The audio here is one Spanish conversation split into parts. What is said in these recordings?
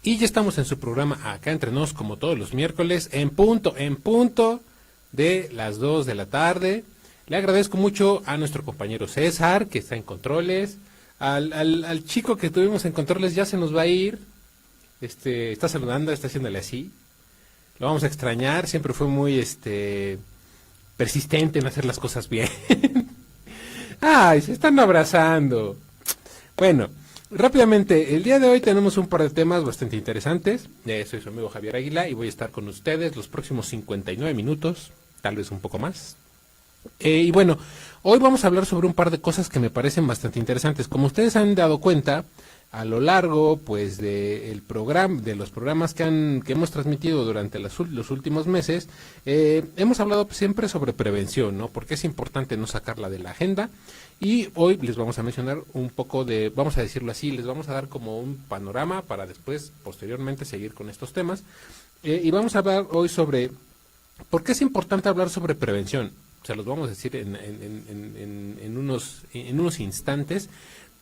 Y ya estamos en su programa Acá Entre Nos, como todos los miércoles, en punto de las 2 de la tarde. Le agradezco mucho a nuestro compañero César, que está en controles. Al chico que tuvimos en controles ya se nos va a ir. Está saludando, está haciéndole así. Lo vamos a extrañar, siempre fue muy persistente en hacer las cosas bien. Ay, se están abrazando. Bueno, rápidamente, el día de hoy tenemos un par de temas bastante interesantes. Soy su amigo Javier Águila y voy a estar con ustedes los próximos 59 minutos, tal vez un poco más. Y bueno, hoy vamos a hablar sobre un par de cosas que me parecen bastante interesantes. Como ustedes han dado cuenta, a lo largo pues de los programas que hemos transmitido durante los últimos meses, hemos hablado siempre sobre prevención, ¿no? Porque es importante no sacarla de la agenda. Y hoy les vamos a mencionar un poco vamos a decirlo así, les vamos a dar como un panorama para después, posteriormente, seguir con estos temas. Y vamos a hablar hoy sobre por qué es importante hablar sobre prevención. Se los vamos a decir en unos instantes.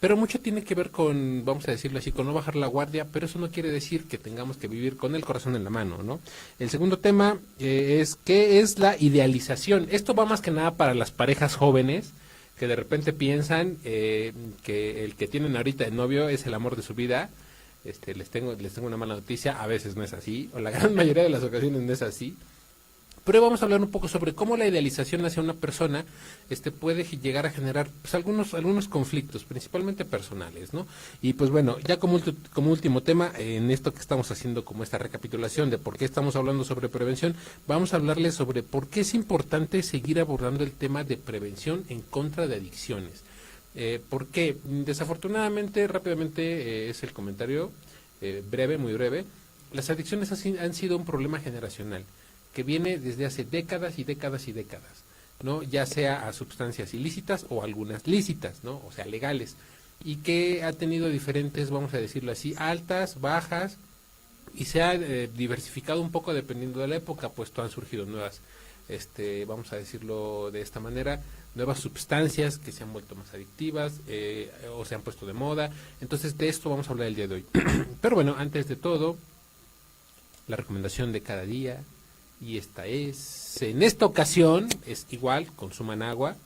Pero mucho tiene que ver con, vamos a decirlo así, con no bajar la guardia, pero eso no quiere decir que tengamos que vivir con el corazón en la mano, ¿no? El segundo tema es ¿qué es la idealización? Esto va más que nada para las parejas jóvenes que de repente piensan que el que tienen ahorita de novio es el amor de su vida. Les tengo una mala noticia, a veces no es así, o la gran mayoría de las ocasiones no es así. Pero vamos a hablar un poco sobre cómo la idealización hacia una persona puede llegar a generar pues, algunos conflictos, principalmente personales, ¿no? Y pues bueno, ya como último tema, en esto que estamos haciendo como esta recapitulación de por qué estamos hablando sobre prevención, vamos a hablarles sobre por qué es importante seguir abordando el tema de prevención en contra de adicciones. Porque desafortunadamente, rápidamente es el comentario, breve, muy breve, las adicciones han sido un problema generacional que viene desde hace décadas y décadas y décadas, ¿no? Ya sea a sustancias ilícitas o algunas lícitas, ¿no? O sea, legales, y que ha tenido diferentes, vamos a decirlo así, altas, bajas, y se ha diversificado un poco dependiendo de la época, puesto han surgido nuevas, vamos a decirlo de esta manera, nuevas sustancias que se han vuelto más adictivas o se han puesto de moda. Entonces de esto vamos a hablar el día de hoy. Pero bueno, antes de todo, la recomendación de cada día. Y en esta ocasión, es igual, consuman agua.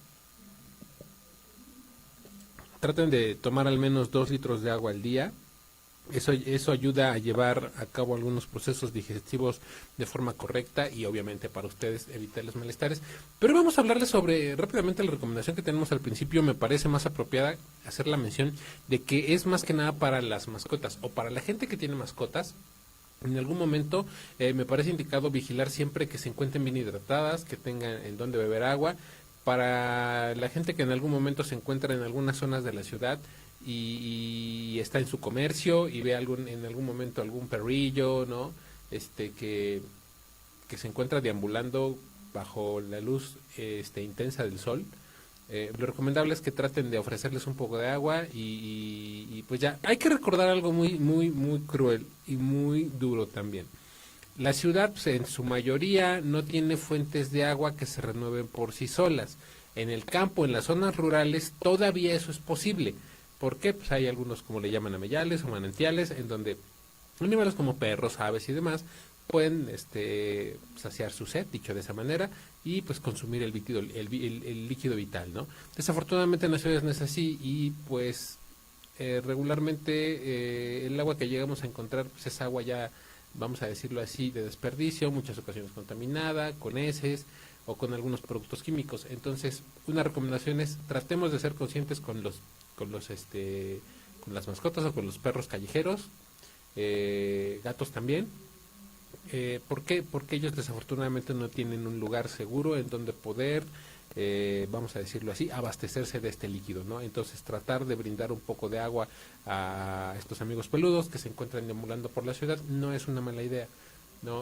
Traten de tomar al menos 2 litros de agua al día. Eso ayuda a llevar a cabo algunos procesos digestivos de forma correcta y obviamente para ustedes evitar los malestares. Pero vamos a hablarles sobre, rápidamente, la recomendación que tenemos al principio. Me parece más apropiada hacer la mención de que es más que nada para las mascotas o para la gente que tiene mascotas. En algún momento me parece indicado vigilar siempre que se encuentren bien hidratadas, que tengan en dónde beber agua. Para la gente que en algún momento se encuentra en algunas zonas de la ciudad y está en su comercio y ve en algún momento algún perrillo, ¿no? Que se encuentra deambulando bajo la luz intensa del sol. Lo recomendable es que traten de ofrecerles un poco de agua y pues ya, hay que recordar algo muy, muy, muy cruel y muy duro también. La ciudad pues, en su mayoría no tiene fuentes de agua que se renueven por sí solas. En el campo, en las zonas rurales, todavía eso es posible. ¿Por qué? Pues hay algunos, como le llaman, amellales o manantiales, en donde animales como perros, aves y demás pueden saciar su sed, dicho de esa manera, y pues consumir el líquido vital, ¿no? Desafortunadamente en las ciudades no es así y pues regularmente el agua que llegamos a encontrar pues es agua ya, vamos a decirlo así, de desperdicio, muchas ocasiones contaminada, con heces o con algunos productos químicos. Entonces, una recomendación es tratemos de ser conscientes con las mascotas o con los perros callejeros, gatos también. ¿Por qué? Porque ellos desafortunadamente no tienen un lugar seguro en donde poder, vamos a decirlo así, abastecerse de este líquido, ¿no? Entonces tratar de brindar un poco de agua a estos amigos peludos que se encuentran deambulando por la ciudad no es una mala idea, ¿no?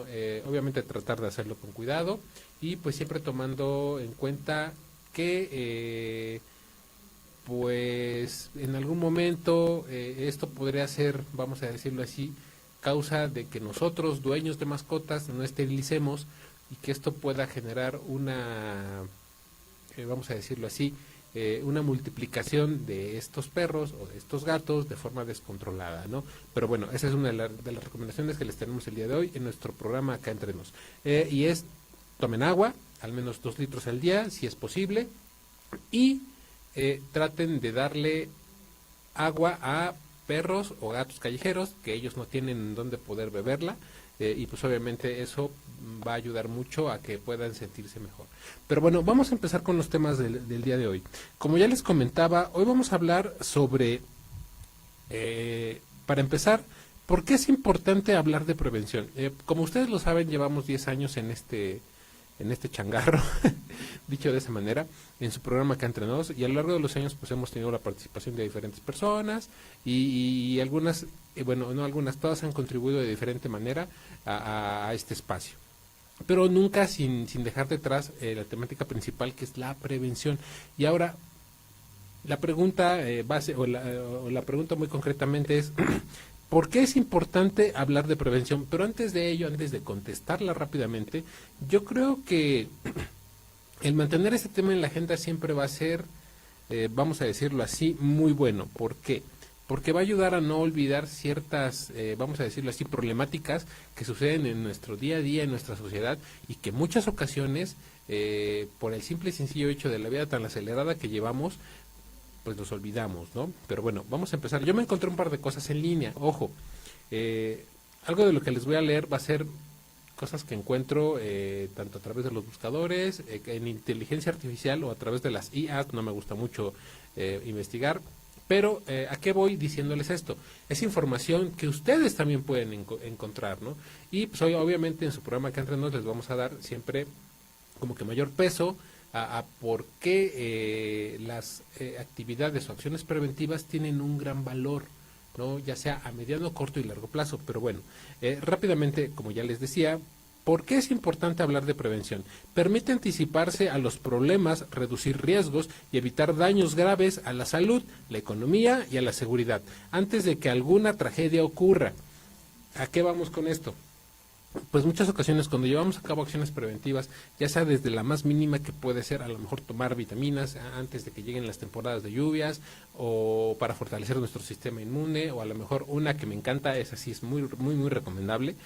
Obviamente tratar de hacerlo con cuidado y pues siempre tomando en cuenta que pues en algún momento esto podría ser, vamos a decirlo así, causa de que nosotros, dueños de mascotas, no esterilicemos y que esto pueda generar una, vamos a decirlo así, una multiplicación de estos perros o de estos gatos de forma descontrolada, ¿no? Pero bueno, esa es una de las recomendaciones que les tenemos el día de hoy en nuestro programa Acá Entre Nos. Y es, tomen agua, al menos 2 litros al día, si es posible, y traten de darle agua a perros o gatos callejeros que ellos no tienen en dónde poder beberla, y pues obviamente eso va a ayudar mucho a que puedan sentirse mejor. Pero bueno, vamos a empezar con los temas del día de hoy. Como ya les comentaba, hoy vamos a hablar sobre, para empezar, ¿por qué es importante hablar de prevención? Como ustedes lo saben, llevamos 10 años en este changarro, dicho de esa manera, en su programa Acá Entre Nos, y a lo largo de los años pues hemos tenido la participación de diferentes personas y algunas, bueno, no algunas, todas han contribuido de diferente manera a este espacio. Pero nunca sin dejar detrás la temática principal, que es la prevención. Y ahora, la pregunta base, o la pregunta muy concretamente es, ¿por qué es importante hablar de prevención? Pero antes de ello, antes de contestarla rápidamente, yo creo que el mantener este tema en la agenda siempre va a ser, vamos a decirlo así, muy bueno. ¿Por qué? Porque va a ayudar a no olvidar ciertas, vamos a decirlo así, problemáticas que suceden en nuestro día a día, en nuestra sociedad, y que en muchas ocasiones, por el simple y sencillo hecho de la vida tan acelerada que llevamos, pues nos olvidamos, ¿no? Pero bueno, vamos a empezar. Yo me encontré un par de cosas en línea, ojo, algo de lo que les voy a leer va a ser cosas que encuentro tanto a través de los buscadores, en inteligencia artificial o a través de las IAs, no me gusta mucho investigar, pero ¿a qué voy diciéndoles esto? Es información que ustedes también pueden encontrar, ¿no? Y pues hoy, obviamente, en su programa Acá Entre Nos les vamos a dar siempre como que mayor peso a por qué las actividades o acciones preventivas tienen un gran valor, ¿no? Ya sea a mediano, corto y largo plazo. Pero bueno, rápidamente, como ya les decía, ¿por qué es importante hablar de prevención? Permite anticiparse a los problemas, reducir riesgos y evitar daños graves a la salud, la economía y a la seguridad, antes de que alguna tragedia ocurra. ¿A qué vamos con esto? Pues muchas ocasiones cuando llevamos a cabo acciones preventivas, ya sea desde la más mínima, que puede ser a lo mejor tomar vitaminas antes de que lleguen las temporadas de lluvias, o para fortalecer nuestro sistema inmune, o a lo mejor una que me encanta, esa sí es muy recomendable,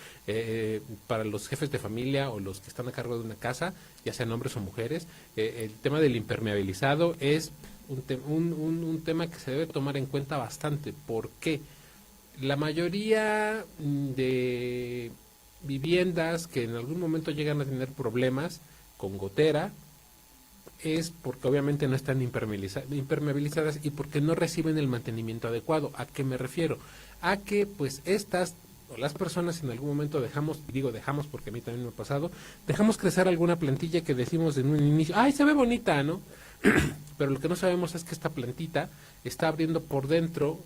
para los jefes de familia o los que están a cargo de una casa, ya sean hombres o mujeres, el tema del impermeabilizado es un tema que se debe tomar en cuenta bastante. ¿Por qué? La mayoría de viviendas que en algún momento llegan a tener problemas con gotera es porque obviamente no están impermeabilizadas y porque no reciben el mantenimiento adecuado. ¿A qué me refiero? A que pues estas o las personas en algún momento dejamos porque a mí también me ha pasado, dejamos crecer alguna plantilla que decimos en un inicio, ¡ay, se ve bonita!, ¿no? Pero lo que no sabemos es que esta plantita está abriendo por dentro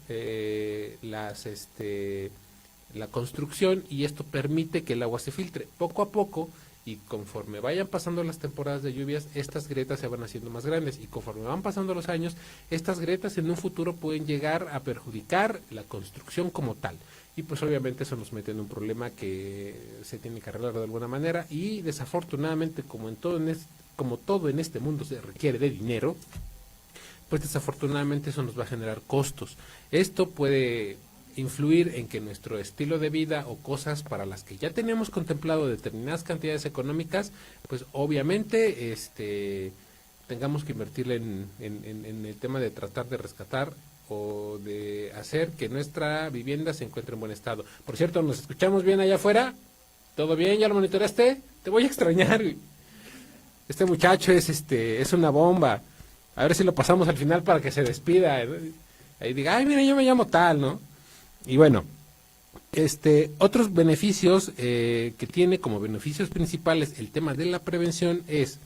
la construcción, y esto permite que el agua se filtre poco a poco, y conforme vayan pasando las temporadas de lluvias, estas grietas se van haciendo más grandes, y conforme van pasando los años, estas grietas en un futuro pueden llegar a perjudicar la construcción como tal, y pues obviamente eso nos mete en un problema que se tiene que arreglar de alguna manera, y desafortunadamente, como todo en este mundo se requiere de dinero, pues desafortunadamente eso nos va a generar costos. Esto puede influir en que nuestro estilo de vida o cosas para las que ya tenemos contemplado determinadas cantidades económicas, pues obviamente tengamos que invertirle en el tema de tratar de rescatar o de hacer que nuestra vivienda se encuentre en buen estado. Por cierto, ¿nos escuchamos bien allá afuera? ¿Todo bien? ¿Ya lo monitoreaste? Te voy a extrañar. Este muchacho es una bomba. A ver si lo pasamos al final para que se despida. Ahí diga, ay, mira, yo me llamo tal, ¿no? Y bueno, otros beneficios que tiene como beneficios principales el tema de la prevención es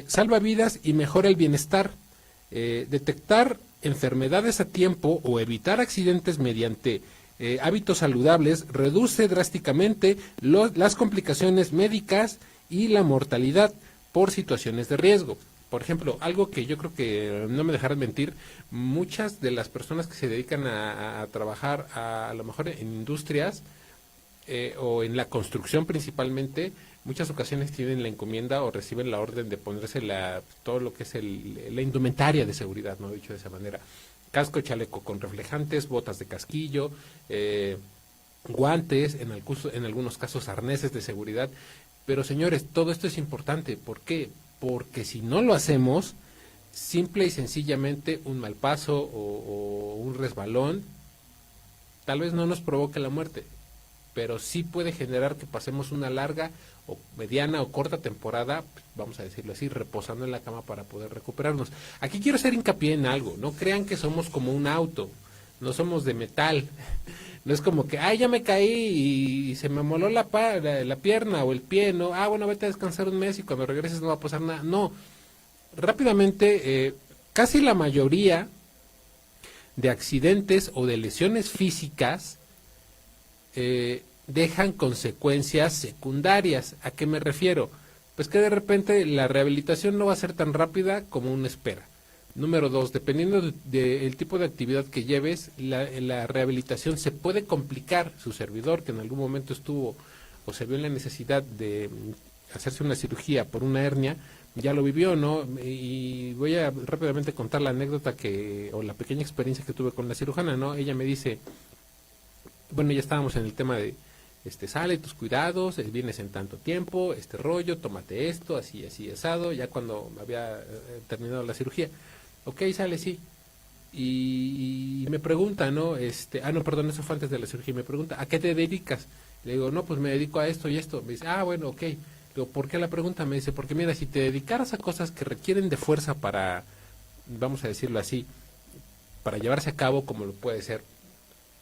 salva vidas y mejora el bienestar, detectar enfermedades a tiempo o evitar accidentes mediante hábitos saludables reduce drásticamente las complicaciones médicas y la mortalidad por situaciones de riesgo. Por ejemplo, algo que yo creo que no me dejarán mentir, muchas de las personas que se dedican a trabajar a lo mejor en industrias, o en la construcción principalmente, muchas ocasiones tienen la encomienda o reciben la orden de ponerse todo lo que es la indumentaria de seguridad, no dicho de esa manera. Casco, chaleco con reflejantes, botas de casquillo, guantes, en algunos casos arneses de seguridad. Pero señores, todo esto es importante. ¿Por qué? Porque si no lo hacemos, simple y sencillamente un mal paso o un resbalón, tal vez no nos provoque la muerte, pero sí puede generar que pasemos una larga o mediana o corta temporada, vamos a decirlo así, reposando en la cama para poder recuperarnos. Aquí quiero hacer hincapié en algo, no crean que somos como un auto, no somos de metal, no es como que, ay, ya me caí y se me moló la pierna o el pie, no, bueno, vete a descansar un mes y cuando regreses no va a pasar nada, no, rápidamente, casi la mayoría de accidentes o de lesiones físicas dejan consecuencias secundarias. ¿A qué me refiero? Pues que de repente la rehabilitación no va a ser tan rápida como uno espera. Número 2, dependiendo del tipo de actividad que lleves, la rehabilitación se puede complicar. Su servidor, que en algún momento estuvo o se vio en la necesidad de hacerse una cirugía por una hernia, ya lo vivió, ¿no? Y voy a rápidamente contar la anécdota o la pequeña experiencia que tuve con la cirujana, ¿no? Ella me dice, bueno, ya estábamos en el tema de, sale tus cuidados, vienes en tanto tiempo, este rollo, tómate esto, así, así, asado, ya cuando había terminado la cirugía, ok, sale, sí, y me pregunta, ¿no? No, perdón, eso fue antes de la cirugía, y me pregunta, ¿a qué te dedicas? Le digo, no, pues me dedico a esto y esto, me dice, bueno, ok. Digo, ¿por qué la pregunta? Me dice, porque mira, si te dedicaras a cosas que requieren de fuerza para, vamos a decirlo así, para llevarse a cabo, como lo puede ser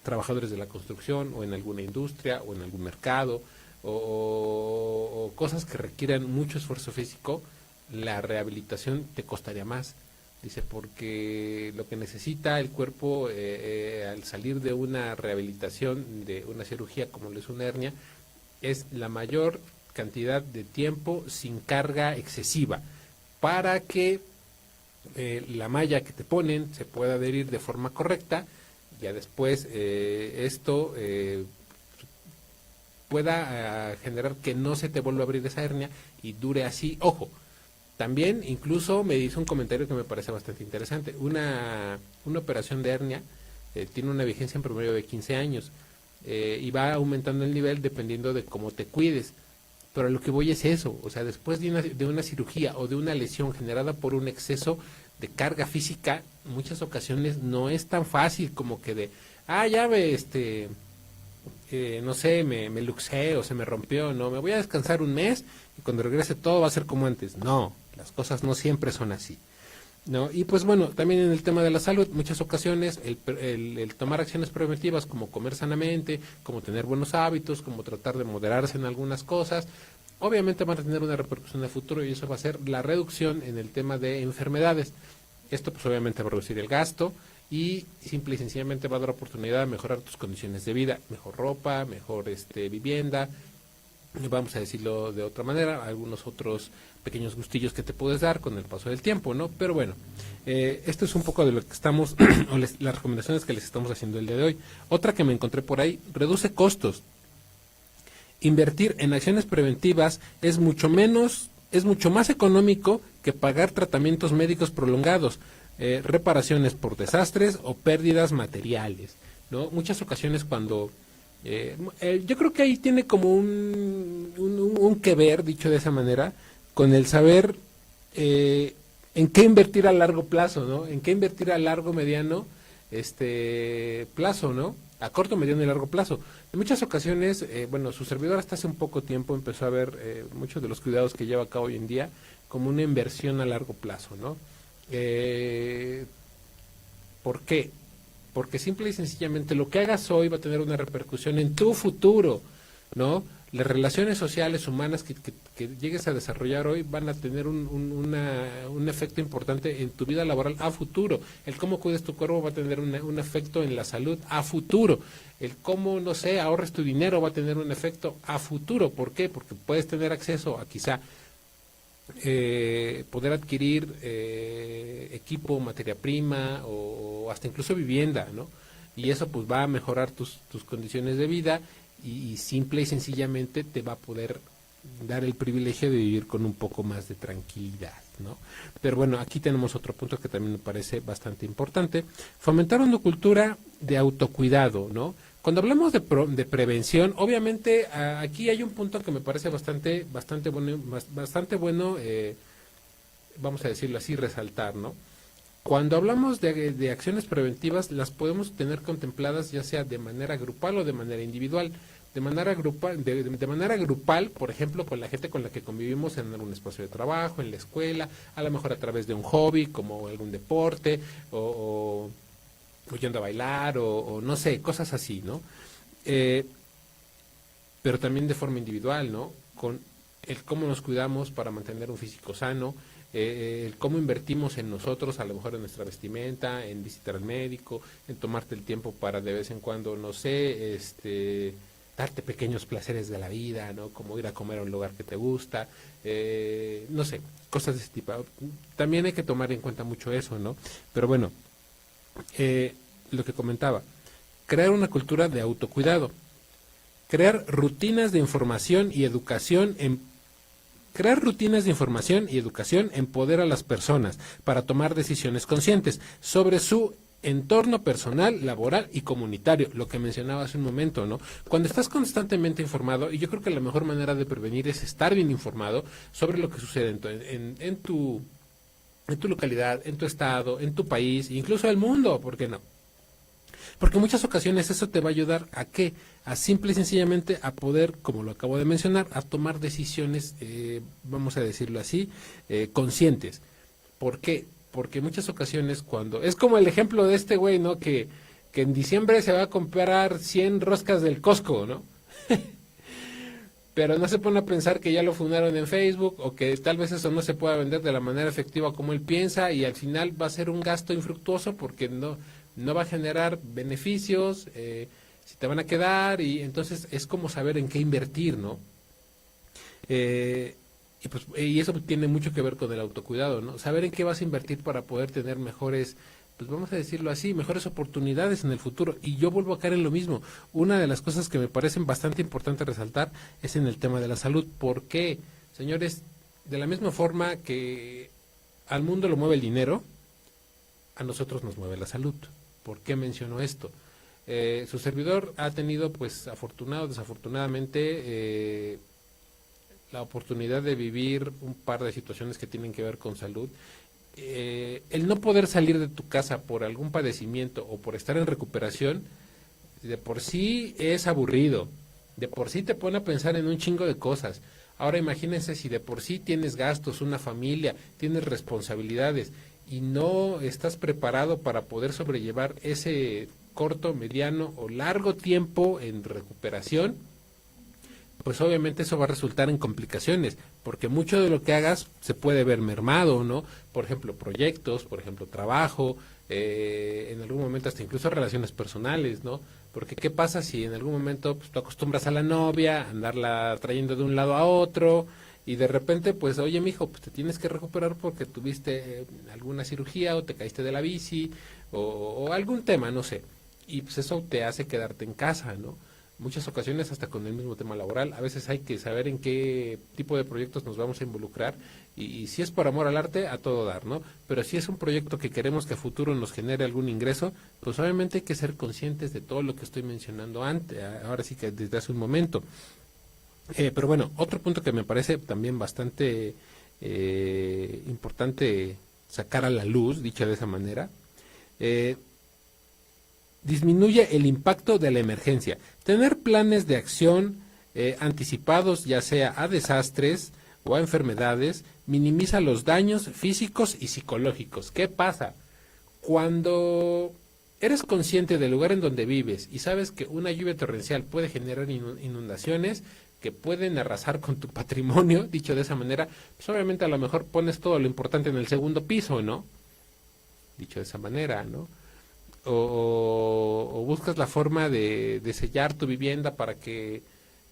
trabajadores de la construcción o en alguna industria o en algún mercado o cosas que requieran mucho esfuerzo físico, la rehabilitación te costaría más. Dice, porque lo que necesita el cuerpo al salir de una rehabilitación, de una cirugía como lo es una hernia, es la mayor cantidad de tiempo sin carga excesiva para que la malla que te ponen se pueda adherir de forma correcta. Ya después esto pueda generar que no se te vuelva a abrir esa hernia y dure así. Ojo, también incluso me hizo un comentario que me parece bastante interesante. Una operación de hernia tiene una vigencia en promedio de 15 años y va aumentando el nivel dependiendo de cómo te cuides. Pero lo que voy es eso, o sea, después de una cirugía o de una lesión generada por un exceso de carga física, en muchas ocasiones no es tan fácil como que ya no sé, me luxé o se me rompió, no, me voy a descansar un mes y cuando regrese todo va a ser como antes. No, las cosas no siempre son así, ¿no? Y pues bueno, también en el tema de la salud, muchas ocasiones el tomar acciones preventivas como comer sanamente, como tener buenos hábitos, como tratar de moderarse en algunas cosas, obviamente van a tener una repercusión en el futuro y eso va a ser la reducción en el tema de enfermedades. Esto pues obviamente va a reducir el gasto y simple y sencillamente va a dar oportunidad de mejorar tus condiciones de vida, mejor ropa, mejor vivienda, vamos a decirlo de otra manera, algunos otros pequeños gustillos que te puedes dar con el paso del tiempo, ¿no? Pero bueno, esto es un poco de lo que estamos, o las recomendaciones que les estamos haciendo el día de hoy. Otra que me encontré por ahí, reduce costos. Invertir en acciones preventivas es mucho más económico que pagar tratamientos médicos prolongados, reparaciones por desastres o pérdidas materiales, ¿no? Muchas ocasiones cuando yo creo que ahí tiene como un que ver, dicho de esa manera, con el saber en qué invertir a largo plazo, ¿no? En qué invertir a largo, mediano, plazo, ¿no? A corto, mediano y largo plazo. En muchas ocasiones, su servidor hasta hace un poco tiempo empezó a ver muchos de los cuidados que lleva a cabo hoy en día como una inversión a largo plazo, ¿no? ¿Por qué? Porque simple y sencillamente lo que hagas hoy va a tener una repercusión en tu futuro, ¿no? Las relaciones sociales humanas que llegues a desarrollar hoy van a tener un efecto importante en tu vida laboral a futuro. El cómo cuides tu cuerpo va a tener un efecto en la salud a futuro. El cómo, no sé, ahorres tu dinero va a tener un efecto a futuro. ¿Por qué? Porque puedes tener acceso a quizá poder adquirir equipo, materia prima o hasta incluso vivienda, ¿no? Y eso pues va a mejorar tus condiciones de vida y simple y sencillamente te va a poder dar el privilegio de vivir con un poco más de tranquilidad, ¿no? Pero bueno, aquí tenemos otro punto que también me parece bastante importante: fomentar una cultura de autocuidado, ¿no? Cuando hablamos de prevención, obviamente aquí hay un punto que me parece bastante bueno, vamos a decirlo así, resaltar, ¿no? Cuando hablamos de acciones preventivas, las podemos tener contempladas ya sea de manera grupal o de manera individual. De manera grupal, por ejemplo, con la gente con la que convivimos en algún espacio de trabajo, en la escuela, a lo mejor a través de un hobby como algún deporte o yendo a bailar o no sé, cosas así, ¿no? Pero también de forma individual, ¿no? Con el cómo nos cuidamos para mantener un físico sano, el cómo invertimos en nosotros, a lo mejor en nuestra vestimenta, en visitar al médico, en tomarte el tiempo para de vez en cuando, no sé, darte pequeños placeres de la vida, ¿no? Como ir a comer a un lugar que te gusta, no sé, cosas de ese tipo. También hay que tomar en cuenta mucho eso, ¿no? Pero bueno, lo que comentaba, crear una cultura de autocuidado, crear rutinas de información y educación empodera a las personas para tomar decisiones conscientes sobre su entorno personal, laboral y comunitario, lo que mencionaba hace un momento, ¿no? Cuando estás constantemente informado, y yo creo que la mejor manera de prevenir es estar bien informado sobre lo que sucede en tu localidad, en tu estado, en tu país, incluso el mundo, ¿por qué no? Porque en muchas ocasiones eso te va a ayudar a qué, a simple y sencillamente a poder, como lo acabo de mencionar, a tomar decisiones, vamos a decirlo así, conscientes. ¿Por qué? Porque en muchas ocasiones cuando, es como el ejemplo de este güey, ¿no? Que en diciembre se va a comprar 100 roscas del Costco, ¿no? Pero no se pone a pensar que ya lo fundaron en Facebook o que tal vez eso no se pueda vender de la manera efectiva como él piensa y al final va a ser un gasto infructuoso porque no va a generar beneficios, si te van a quedar y entonces es como saber en qué invertir, ¿no? Y eso tiene mucho que ver con el autocuidado, ¿no? Saber en qué vas a invertir para poder tener mejores, pues vamos a decirlo así, mejores oportunidades en el futuro. Y yo vuelvo a caer en lo mismo. Una de las cosas que me parecen bastante importante resaltar es en el tema de la salud. ¿Por qué? Señores, de la misma forma que al mundo lo mueve el dinero, a nosotros nos mueve la salud. ¿Por qué menciono esto? Su servidor ha tenido, pues, desafortunadamente, la oportunidad de vivir un par de situaciones que tienen que ver con salud. El no poder salir de tu casa por algún padecimiento o por estar en recuperación, de por sí es aburrido, de por sí te pone a pensar en un chingo de cosas. Ahora imagínense si de por sí tienes gastos, una familia, tienes responsabilidades y no estás preparado para poder sobrellevar ese corto, mediano o largo tiempo en recuperación, pues obviamente eso va a resultar en complicaciones, porque mucho de lo que hagas se puede ver mermado, ¿no? Por ejemplo, proyectos, por ejemplo, trabajo, en algún momento hasta incluso relaciones personales, ¿no? Porque ¿qué pasa si en algún momento pues, tú acostumbras a la novia, andarla trayendo de un lado a otro, y de repente, pues, oye, mijo, pues te tienes que recuperar porque tuviste alguna cirugía o te caíste de la bici o algún tema, no sé, y pues eso te hace quedarte en casa, ¿no? Muchas ocasiones hasta con el mismo tema laboral, a veces hay que saber en qué tipo de proyectos nos vamos a involucrar y si es por amor al arte, a todo dar, ¿no? Pero si es un proyecto que queremos que a futuro nos genere algún ingreso, pues obviamente hay que ser conscientes de todo lo que estoy mencionando antes, ahora sí que desde hace un momento. Pero bueno, otro punto que me parece también bastante importante sacar a la luz, dicho de esa manera, disminuye el impacto de la emergencia. Tener planes de acción anticipados, ya sea a desastres o a enfermedades, minimiza los daños físicos y psicológicos. ¿Qué pasa? Cuando eres consciente del lugar en donde vives y sabes que una lluvia torrencial puede generar inundaciones que pueden arrasar con tu patrimonio, dicho de esa manera, pues obviamente a lo mejor pones todo lo importante en el segundo piso, ¿no? Dicho de esa manera, ¿no? O buscas la forma de sellar tu vivienda para que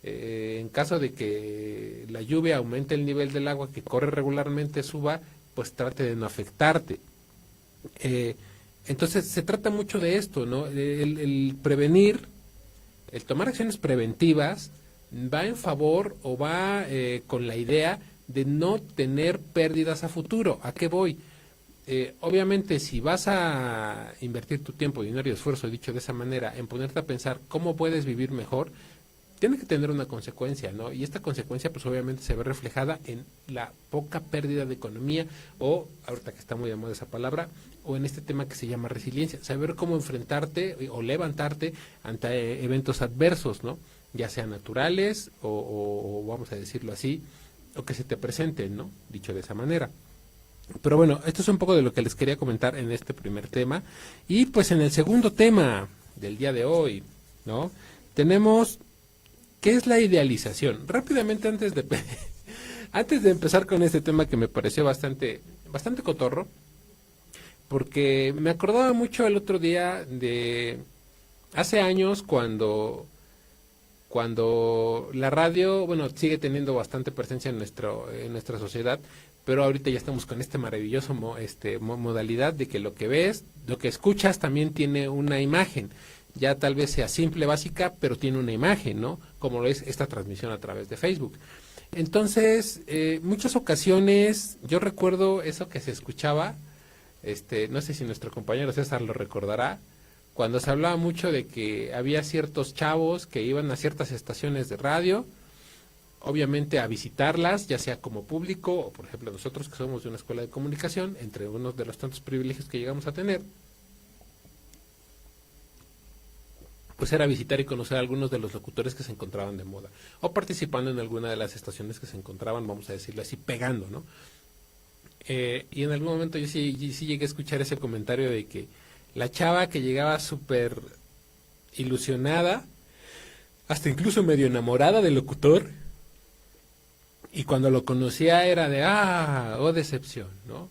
en caso de que la lluvia aumente el nivel del agua que corre regularmente suba, pues trate de no afectarte. Entonces se trata mucho de esto, ¿no? El prevenir El tomar acciones preventivas va en favor o va con la idea de no tener pérdidas a futuro. ¿A qué voy? Obviamente, si vas a invertir tu tiempo, dinero y esfuerzo, dicho de esa manera, en ponerte a pensar cómo puedes vivir mejor, tiene que tener una consecuencia, ¿no? Y esta consecuencia, pues obviamente se ve reflejada en la poca pérdida de economía o, ahorita que está muy de moda esa palabra, o en este tema que se llama resiliencia, saber cómo enfrentarte o levantarte ante eventos adversos, ¿no? Ya sean naturales o vamos a decirlo así, o que se te presenten, ¿no? Dicho de esa manera. Pero bueno, esto es un poco de lo que les quería comentar en este primer tema. Y pues en el segundo tema del día de hoy, ¿no? Tenemos, ¿qué es la idealización? Rápidamente antes de empezar con este tema que me pareció bastante cotorro, porque me acordaba mucho el otro día de hace años cuando la radio, bueno, sigue teniendo bastante presencia en nuestra sociedad, pero ahorita ya estamos con este maravilloso modalidad de que lo que ves, lo que escuchas también tiene una imagen, ya tal vez sea simple, básica, pero tiene una imagen, ¿no? Como lo es esta transmisión a través de Facebook. Entonces, muchas ocasiones, yo recuerdo eso que se escuchaba, no sé si nuestro compañero César lo recordará, cuando se hablaba mucho de que había ciertos chavos que iban a ciertas estaciones de radio, obviamente a visitarlas, ya sea como público o por ejemplo nosotros que somos de una escuela de comunicación, entre unos de los tantos privilegios que llegamos a tener, pues era visitar y conocer a algunos de los locutores que se encontraban de moda, o participando en alguna de las estaciones que se encontraban, vamos a decirlo así, pegando, ¿no? Y en algún momento yo sí llegué a escuchar ese comentario de que la chava que llegaba súper ilusionada, hasta incluso medio enamorada del locutor, y cuando lo conocía era de, oh decepción, ¿no?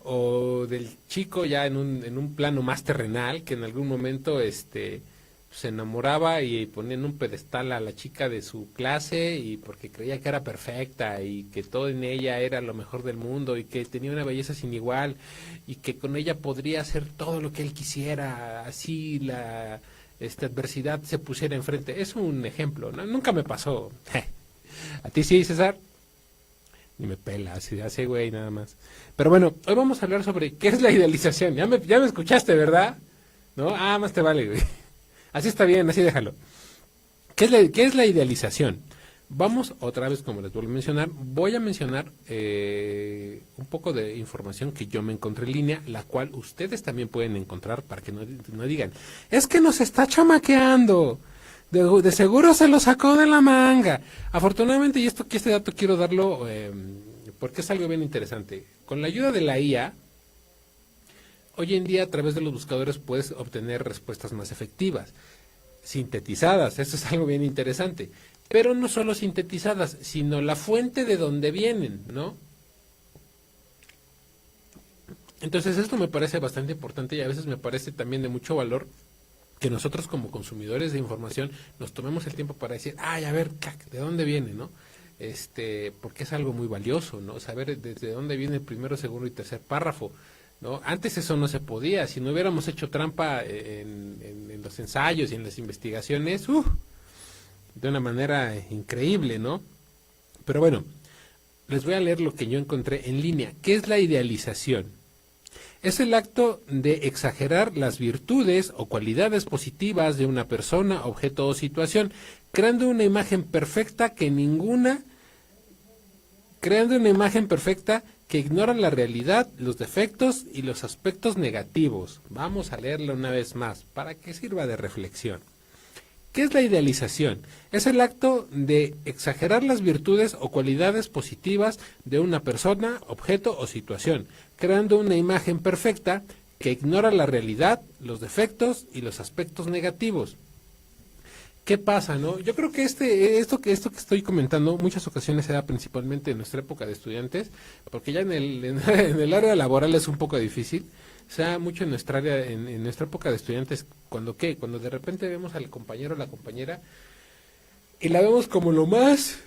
O del chico ya en un plano más terrenal, que en algún momento se enamoraba y ponía en un pedestal a la chica de su clase y porque creía que era perfecta y que todo en ella era lo mejor del mundo y que tenía una belleza sin igual y que con ella podría hacer todo lo que él quisiera, así la adversidad se pusiera enfrente. Es un ejemplo, ¿no? Nunca me pasó. ¿A ti sí, César? Ni me pela, así hace güey nada más. Pero bueno, hoy vamos a hablar sobre qué es la idealización. Ya me escuchaste, ¿verdad? ¿No? Más te vale, güey. Así está bien, así déjalo. ¿Qué es la idealización? Vamos otra vez, como les vuelvo a mencionar, voy a mencionar un poco de información que yo me encontré en línea, la cual ustedes también pueden encontrar para que no digan, es que nos está chamaqueando, de seguro se lo sacó de la manga. Afortunadamente, y este dato quiero darlo porque es algo bien interesante. Con la ayuda de la IA, hoy en día a través de los buscadores puedes obtener respuestas más efectivas, sintetizadas, eso es algo bien interesante, pero no solo sintetizadas, sino la fuente de donde vienen, ¿no? Entonces esto me parece bastante importante y a veces me parece también de mucho valor que nosotros como consumidores de información nos tomemos el tiempo para decir, a ver, ¿de dónde viene, no? Porque es algo muy valioso, ¿no? Saber desde dónde viene el primero, segundo y tercer párrafo, ¿no? Antes eso no se podía, si no hubiéramos hecho trampa en los ensayos y en las investigaciones, de una manera increíble, ¿no? Pero bueno, les voy a leer lo que yo encontré en línea. ¿Qué es la idealización? Es el acto de exagerar las virtudes o cualidades positivas de una persona, objeto o situación, creando una imagen perfecta que ignora la realidad, los defectos y los aspectos negativos. Vamos a leerlo una vez más, para que sirva de reflexión. ¿Qué es la idealización? Es el acto de exagerar las virtudes o cualidades positivas de una persona, objeto o situación, creando una imagen perfecta que ignora la realidad, los defectos y los aspectos negativos. ¿Qué pasa, no? Yo creo que esto que estoy comentando muchas ocasiones se da principalmente en nuestra época de estudiantes, porque ya en el área laboral es un poco difícil. Se da mucho en nuestra área, en nuestra época de estudiantes, cuando de repente vemos al compañero o la compañera y la vemos como lo más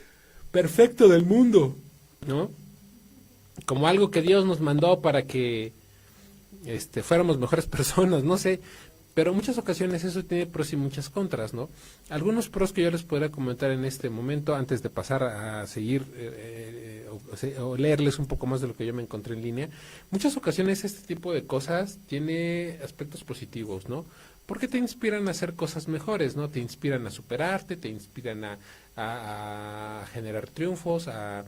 perfecto del mundo, ¿no? Como algo que Dios nos mandó para que fuéramos mejores personas, no sé. Pero en muchas ocasiones eso tiene pros y muchas contras, ¿no? Algunos pros que yo les podría comentar en este momento, antes de pasar a seguir o leerles un poco más de lo que yo me encontré en línea, muchas ocasiones este tipo de cosas tiene aspectos positivos, ¿no? Porque te inspiran a hacer cosas mejores, ¿no? Te inspiran a superarte, te inspiran a generar triunfos, a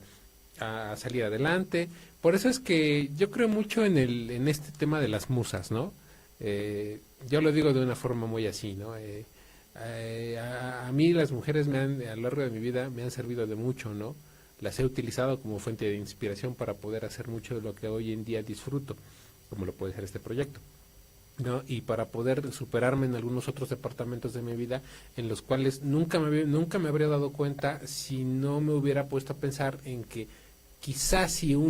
salir adelante. Por eso es que yo creo mucho en este tema de las musas, ¿no? Yo lo digo de una forma muy así, ¿no? A mí las mujeres a lo largo de mi vida me han servido de mucho, ¿no? Las he utilizado como fuente de inspiración para poder hacer mucho de lo que hoy en día disfruto, como lo puede ser este proyecto, ¿no? Y para poder superarme en algunos otros departamentos de mi vida en los cuales nunca me habría dado cuenta si no me hubiera puesto a pensar en que quizás si o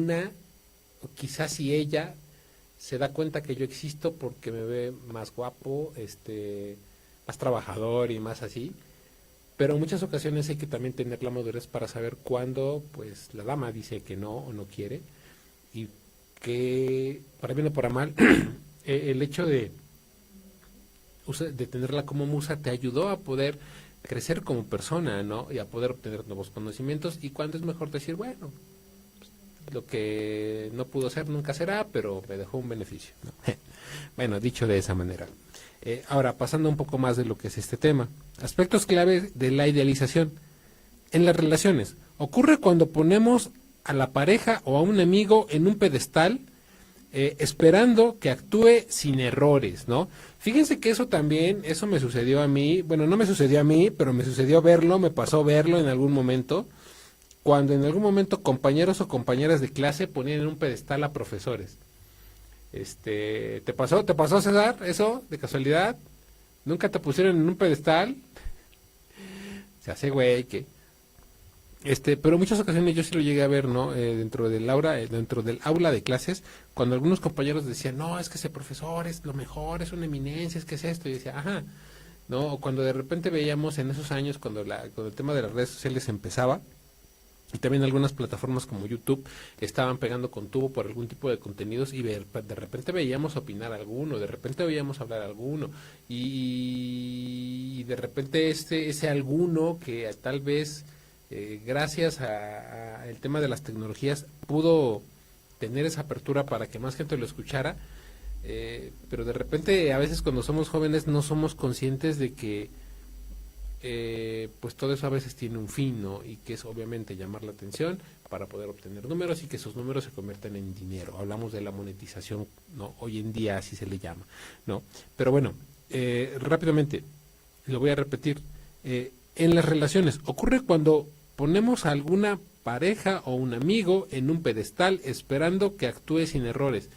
quizás si ella se da cuenta que yo existo porque me ve más guapo, más trabajador y más así, pero en muchas ocasiones hay que también tener la madurez para saber cuándo pues la dama dice que no o no quiere, y que para bien o para mal el hecho de tenerla como musa te ayudó a poder crecer como persona, ¿no? Y a poder obtener nuevos conocimientos, y cuando es mejor decir, bueno, lo que no pudo ser nunca será, pero me dejó un beneficio, ¿no? Bueno, dicho de esa manera. Ahora, pasando un poco más de lo que es este tema. Aspectos clave de la idealización. En las relaciones, ocurre cuando ponemos a la pareja o a un amigo en un pedestal, esperando que actúe sin errores, ¿no? Fíjense que eso me sucedió a mí, bueno, no me sucedió a mí, pero me sucedió verlo, me pasó verlo en algún momento, cuando en algún momento compañeros o compañeras de clase ponían en un pedestal a profesores. ¿Te pasó, César, eso, de casualidad? ¿Nunca te pusieron en un pedestal? Se hace güey, que... pero en muchas ocasiones yo sí lo llegué a ver, ¿no? Dentro del aula de clases, cuando algunos compañeros decían, no, es que ese profesor es lo mejor, es una eminencia, es que es esto, y decía, ajá, ¿no? O cuando de repente veíamos en esos años, cuando el tema de las redes sociales empezaba, y también algunas plataformas como YouTube estaban pegando con tubo por algún tipo de contenidos, y de repente veíamos opinar a alguno, de repente veíamos hablar a alguno, y de repente ese alguno que tal vez gracias a el tema de las tecnologías pudo tener esa apertura para que más gente lo escuchara, pero de repente a veces cuando somos jóvenes no somos conscientes de que pues todo eso a veces tiene un fin, ¿no? Y que es obviamente llamar la atención para poder obtener números y que esos números se conviertan en dinero. Hablamos de la monetización, ¿no? Hoy en día así se le llama, ¿no? Pero bueno, rápidamente, lo voy a repetir. En las relaciones, ocurre cuando ponemos a alguna pareja o un amigo en un pedestal esperando que actúe sin errores.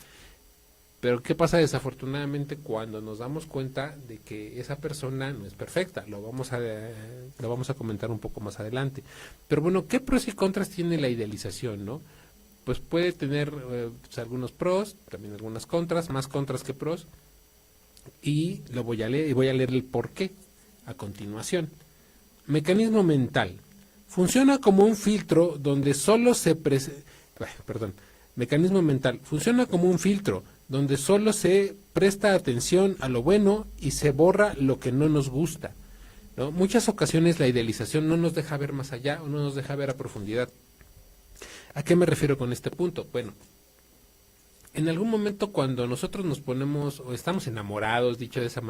Pero ¿qué pasa desafortunadamente cuando nos damos cuenta de que esa persona no es perfecta? Lo vamos a comentar un poco más adelante. Pero bueno, ¿qué pros y contras tiene la idealización, no? Pues puede tener pues algunos pros, también algunas contras, más contras que pros. Y lo voy a leer, y voy a leer el por qué a continuación. Mecanismo mental. Funciona como un filtro donde solo Mecanismo mental. Funciona como un filtro donde solo se presta atención a lo bueno y se borra lo que no nos gusta, ¿no? Muchas ocasiones la idealización no nos deja ver más allá o no nos deja ver a profundidad. ¿A qué me refiero con este punto? Bueno, en algún momento cuando nosotros nos ponemos o estamos enamorados, dicho de esa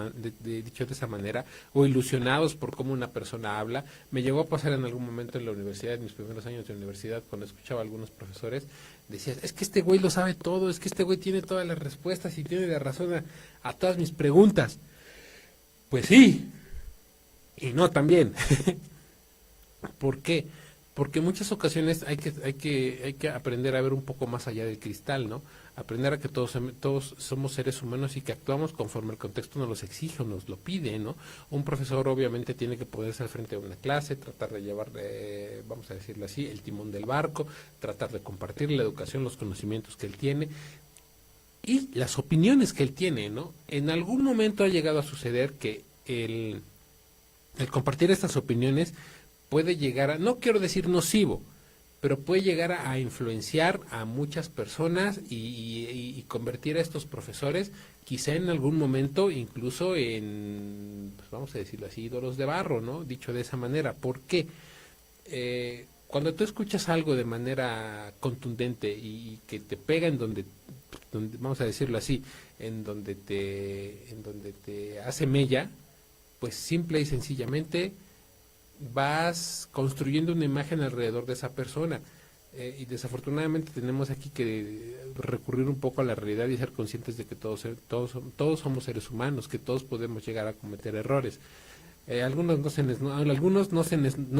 manera, o ilusionados por cómo una persona habla, me llegó a pasar en algún momento en la universidad, en mis primeros años de universidad, cuando escuchaba a algunos profesores, decías, es que este güey lo sabe todo, es que este güey tiene todas las respuestas y tiene la razón a todas mis preguntas. Pues sí, y no también. ¿Por qué? Porque en muchas ocasiones hay que aprender a ver un poco más allá del cristal, ¿no? Aprender a que todos somos seres humanos y que actuamos conforme el contexto nos los exige o nos lo pide, ¿no? Un profesor obviamente tiene que ponerse al frente de una clase, tratar de llevar, vamos a decirlo así, el timón del barco, tratar de compartir la educación, los conocimientos que él tiene y las opiniones que él tiene, ¿no? En algún momento ha llegado a suceder que el compartir estas opiniones puede llegar a, no quiero decir nocivo, pero puede llegar a influenciar a muchas personas y convertir a estos profesores quizá en algún momento incluso en, pues vamos a decirlo así, ídolos de barro, ¿no? Dicho de esa manera. ¿Por qué? Cuando tú escuchas algo de manera contundente y que te pega en donde, vamos a decirlo así, en donde te hace mella, pues simple y sencillamente vas construyendo una imagen alrededor de esa persona. Y desafortunadamente tenemos aquí que recurrir un poco a la realidad y ser conscientes de que todos somos seres humanos, que todos podemos llegar a cometer errores. Algunos no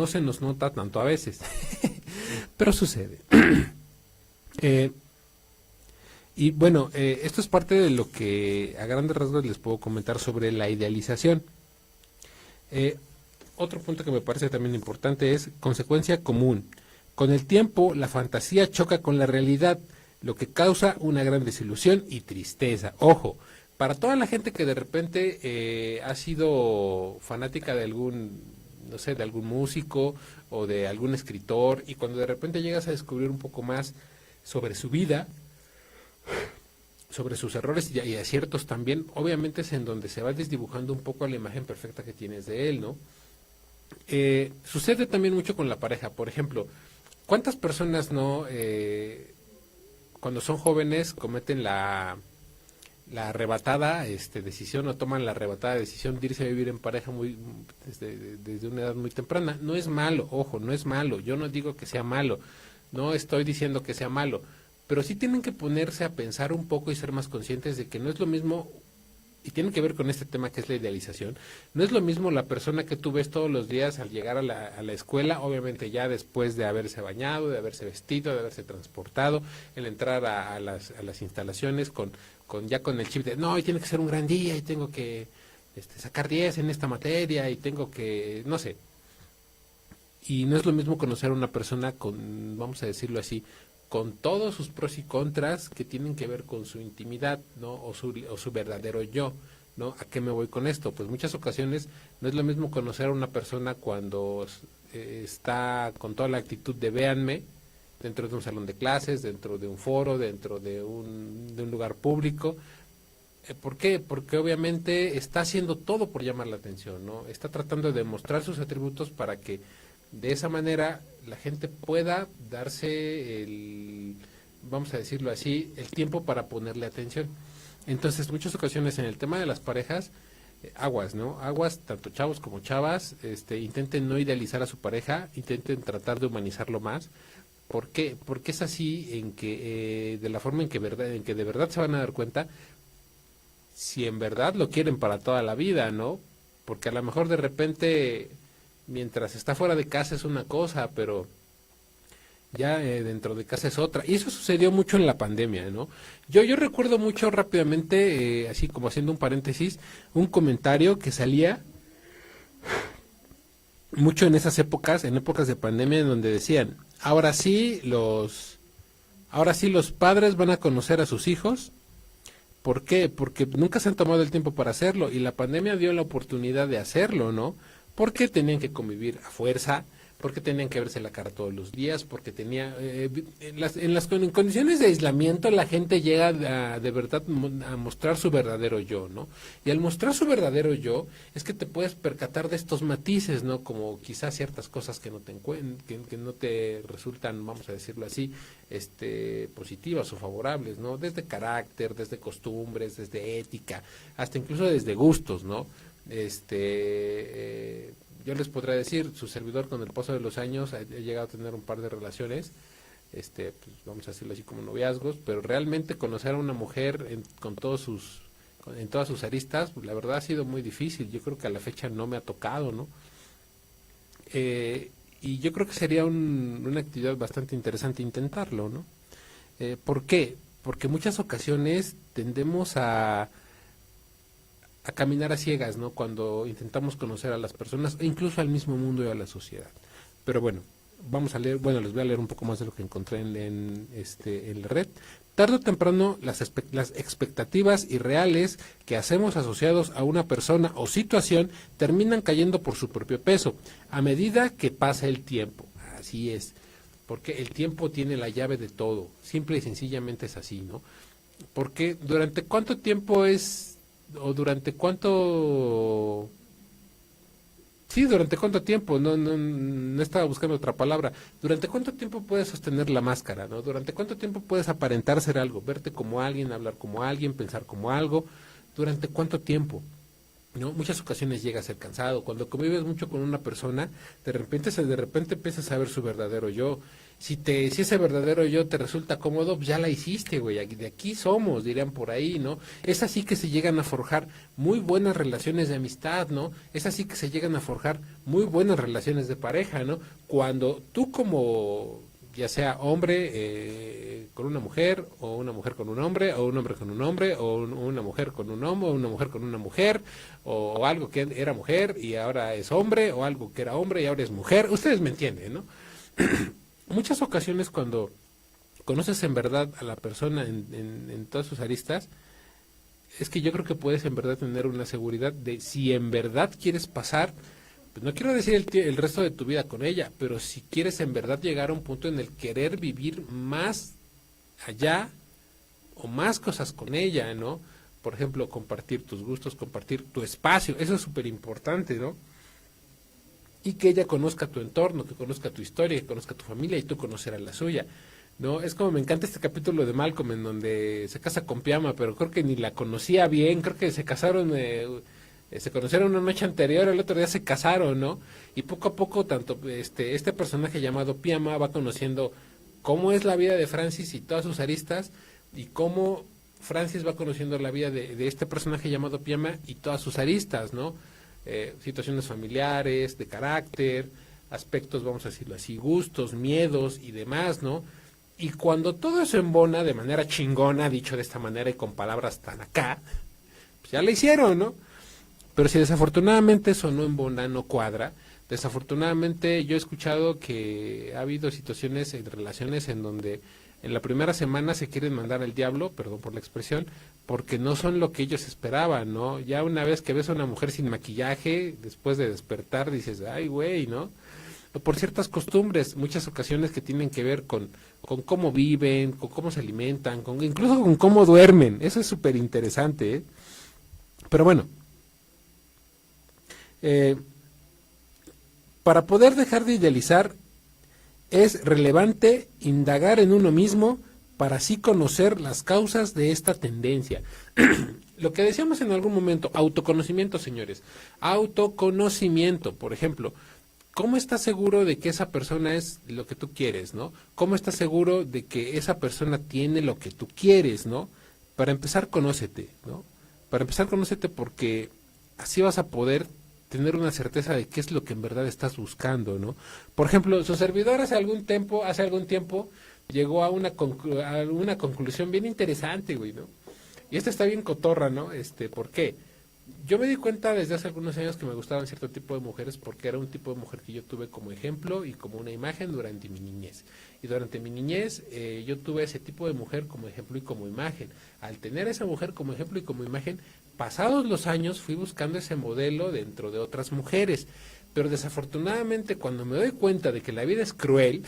se nos nota tanto a veces, pero sucede. Y bueno, esto es parte de lo que a grandes rasgos les puedo comentar sobre la idealización. Otro punto que me parece también importante es consecuencia común. Con el tiempo, la fantasía choca con la realidad, lo que causa una gran desilusión y tristeza. Ojo, para toda la gente que de repente ha sido fanática de algún, no sé, de algún músico o de algún escritor, y cuando de repente llegas a descubrir un poco más sobre su vida, sobre sus errores y aciertos también, obviamente es en donde se va desdibujando un poco la imagen perfecta que tienes de él, ¿no? Sucede también mucho con la pareja. Por ejemplo, ¿cuántas personas no cuando son jóvenes cometen la arrebatada decisión o toman la arrebatada decisión de irse a vivir en pareja desde una edad muy temprana? No es malo, ojo, no es malo, yo no digo que sea malo, no estoy diciendo que sea malo, pero sí tienen que ponerse a pensar un poco y ser más conscientes de que no es lo mismo. Y tiene que ver con este tema que es la idealización. No es lo mismo la persona que tú ves todos los días al llegar a la escuela, obviamente ya después de haberse bañado, de haberse vestido, de haberse transportado, el entrar a las instalaciones con el chip de, no, hoy tiene que ser un gran día y tengo que sacar 10 en esta materia y tengo que, no sé. Y no es lo mismo conocer a una persona con, vamos a decirlo así, con todos sus pros y contras que tienen que ver con su intimidad, ¿no? O su verdadero yo, ¿no? ¿A qué me voy con esto? Pues muchas ocasiones no es lo mismo conocer a una persona cuando está con toda la actitud de véanme, dentro de un salón de clases, dentro de un foro, dentro de un lugar público. ¿Por qué? Porque obviamente está haciendo todo por llamar la atención, ¿no? Está tratando de demostrar sus atributos para que de esa manera la gente pueda darse vamos a decirlo así, el tiempo para ponerle atención. Entonces, muchas ocasiones en el tema de las parejas, aguas, ¿no? Aguas, tanto chavos como chavas, intenten no idealizar a su pareja, intenten tratar de humanizarlo más. ¿Por qué? Porque es así en que, de la forma en que de verdad se van a dar cuenta si en verdad lo quieren para toda la vida, ¿no? Porque a lo mejor de repente, mientras está fuera de casa es una cosa, pero ya dentro de casa es otra. Y eso sucedió mucho en la pandemia, ¿no? Yo recuerdo mucho rápidamente, así como haciendo un paréntesis, un comentario que salía mucho en esas épocas, en épocas de pandemia, en donde decían, ahora sí los padres van a conocer a sus hijos. ¿Por qué? Porque nunca se han tomado el tiempo para hacerlo y la pandemia dio la oportunidad de hacerlo, ¿no? Porque tenían que convivir a fuerza, porque tenían que verse la cara todos los días, porque en condiciones de aislamiento la gente llega de verdad a mostrar su verdadero yo, ¿no? Y al mostrar su verdadero yo es que te puedes percatar de estos matices, ¿no? Como quizás ciertas cosas que no te resultan, vamos a decirlo así, positivas o favorables, ¿no? Desde carácter, desde costumbres, desde ética, hasta incluso desde gustos, ¿no? Yo les podría decir, su servidor con el paso de los años ha llegado a tener un par de relaciones, pues vamos a decirlo así como noviazgos, pero realmente conocer a una mujer en todas sus aristas, pues la verdad ha sido muy difícil. Yo creo que a la fecha no me ha tocado, ¿no? Y yo creo que sería una actividad bastante interesante intentarlo, ¿no? ¿Por qué? Porque en muchas ocasiones tendemos a caminar a ciegas, ¿no? Cuando intentamos conocer a las personas, e incluso al mismo mundo y a la sociedad. Pero bueno, vamos a leer, les voy a leer un poco más de lo que encontré en la red. Tarde o temprano, las expectativas irreales que hacemos asociados a una persona o situación terminan cayendo por su propio peso, a medida que pasa el tiempo. Así es. porque el tiempo tiene la llave de todo, simple y sencillamente es así, ¿no? Porque durante cuánto tiempo es, o durante cuánto, sí, durante cuánto tiempo, no estaba buscando otra palabra, durante cuánto tiempo puedes sostener la máscara, ¿no? Durante cuánto tiempo puedes aparentar ser algo, verte como alguien, hablar como alguien, pensar como algo, durante cuánto tiempo. ¿No? Muchas ocasiones llega a ser cansado. Cuando convives mucho con una persona, de repente empiezas a ver su verdadero yo. Si ese verdadero yo te resulta cómodo, pues ya la hiciste, güey. De aquí somos, dirían por ahí, ¿no? Es así que se llegan a forjar muy buenas relaciones de amistad, ¿no? Es así que se llegan a forjar muy buenas relaciones de pareja, ¿no? Cuando tú como ya sea hombre con una mujer, o una mujer con un hombre, o un hombre con un hombre, o una mujer con un hombre, o una mujer con una mujer, o algo que era mujer y ahora es hombre, o algo que era hombre y ahora es mujer. Ustedes me entienden, ¿no? Muchas ocasiones cuando conoces en verdad a la persona en todas sus aristas, es que yo creo que puedes en verdad tener una seguridad de si en verdad quieres pasar, pues no quiero decir el resto de tu vida con ella, pero si quieres en verdad llegar a un punto en el querer vivir más allá o más cosas con ella, ¿no? Por ejemplo, compartir tus gustos, compartir tu espacio, eso es súper importante, ¿no? Y que ella conozca tu entorno, que conozca tu historia, que conozca tu familia y tú conocerás la suya, ¿no? Es como me encanta este capítulo de Malcolm en donde se casa con Piama, pero creo que ni la conocía bien, creo que se casaron, se conocieron una noche anterior, el otro día se casaron, ¿no? Y poco a poco tanto este personaje llamado Piama va conociendo cómo es la vida de Francis y todas sus aristas, y cómo Francis va conociendo la vida de este personaje llamado Piama y todas sus aristas, ¿no? Situaciones familiares, de carácter, aspectos, vamos a decirlo así, gustos, miedos y demás, ¿no? Y cuando todo eso embona de manera chingona, dicho de esta manera y con palabras tan acá, pues ya lo hicieron, ¿no? Pero si desafortunadamente eso no embona, no cuadra, desafortunadamente yo he escuchado que ha habido situaciones en relaciones en donde en la primera semana se quieren mandar al diablo, perdón por la expresión, porque no son lo que ellos esperaban, ¿no? Ya una vez que ves a una mujer sin maquillaje, después de despertar dices, ay, güey, ¿no? Por ciertas costumbres, muchas ocasiones que tienen que ver con cómo viven, con cómo se alimentan, incluso con cómo duermen. Eso es súper interesante, ¿eh? Pero bueno, eh, para poder dejar de idealizar es relevante indagar en uno mismo para así conocer las causas de esta tendencia. Lo que decíamos en algún momento, autoconocimiento, señores. Autoconocimiento, por ejemplo. ¿Cómo estás seguro de que esa persona es lo que tú quieres, no? ¿Cómo estás seguro de que esa persona tiene lo que tú quieres, no? Para empezar, conócete, ¿no? Para empezar, conócete porque así vas a poder tener una certeza de qué es lo que en verdad estás buscando, ¿no? Por ejemplo, su servidor hace algún tiempo, llegó a a una conclusión bien interesante, güey, ¿no? Y esta está bien cotorra, ¿no? ¿Por qué? Yo me di cuenta desde hace algunos años que me gustaban cierto tipo de mujeres porque era un tipo de mujer que yo tuve como ejemplo y como una imagen durante mi niñez. Y durante mi niñez yo tuve ese tipo de mujer como ejemplo y como imagen. Al tener esa mujer como ejemplo y como imagen, pasados los años fui buscando ese modelo dentro de otras mujeres. Pero desafortunadamente cuando me doy cuenta de que la vida es cruel,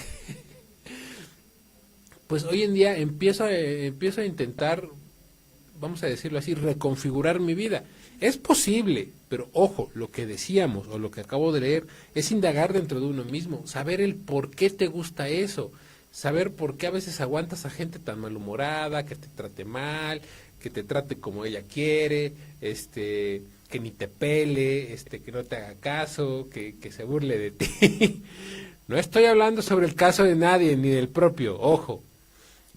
pues hoy en día empiezo a intentar, vamos a decirlo así, reconfigurar mi vida. Es posible, pero ojo, lo que decíamos o lo que acabo de leer es indagar dentro de uno mismo, saber el por qué te gusta eso, saber por qué a veces aguantas a gente tan malhumorada, que te trate mal, que te trate como ella quiere, que ni te pele, que no te haga caso, que se burle de ti. No estoy hablando sobre el caso de nadie, ni del propio, ojo,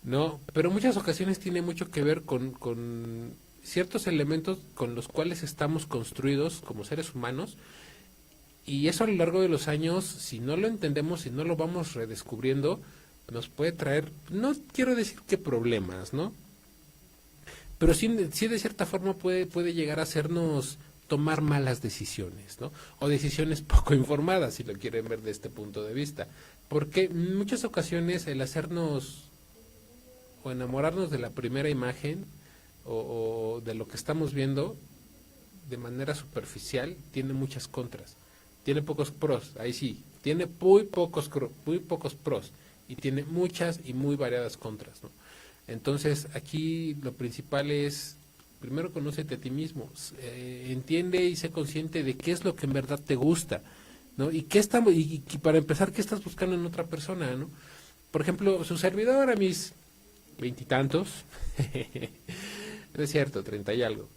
no, pero muchas ocasiones tiene mucho que ver con ciertos elementos con los cuales estamos construidos como seres humanos, y eso a lo largo de los años, si no lo entendemos, si no lo vamos redescubriendo, nos puede traer, no quiero decir que problemas, ¿no? Pero sí de cierta forma puede llegar a hacernos tomar malas decisiones, ¿no? O decisiones poco informadas, si lo quieren ver de este punto de vista. Porque en muchas ocasiones el hacernos o enamorarnos de la primera imagen o de lo que estamos viendo de manera superficial tiene muchas contras, tiene pocos pros, ahí sí, tiene muy pocos pros y tiene muchas y muy variadas contras, ¿no? Entonces, aquí lo principal es, primero conócete a ti mismo, entiende y sé consciente de qué es lo que en verdad te gusta, ¿no? Y qué está, y para empezar, qué estás buscando en otra persona, ¿no? Por ejemplo, su servidor a mis veintitantos, no es cierto, 30 y algo.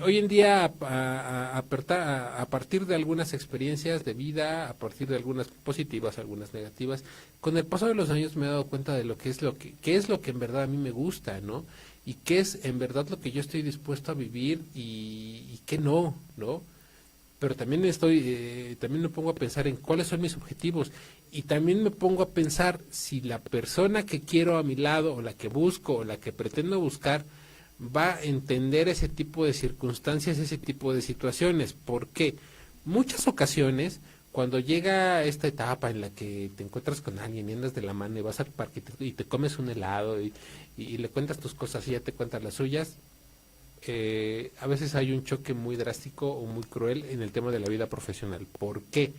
Hoy en día, a partir de algunas experiencias de vida, a partir de algunas positivas, algunas negativas, con el paso de los años me he dado cuenta de lo que es qué es lo que en verdad a mí me gusta, ¿no? Y qué es en verdad lo que yo estoy dispuesto a vivir y qué no, ¿no? Pero también también me pongo a pensar en cuáles son mis objetivos y también me pongo a pensar si la persona que quiero a mi lado o la que busco o la que pretendo buscar va a entender ese tipo de circunstancias, ese tipo de situaciones. Porque muchas ocasiones, cuando llega esta etapa en la que te encuentras con alguien y andas de la mano y vas al parque y te comes un helado y le cuentas tus cosas y ya te cuentas las suyas, a veces hay un choque muy drástico o muy cruel en el tema de la vida profesional. ¿Por qué?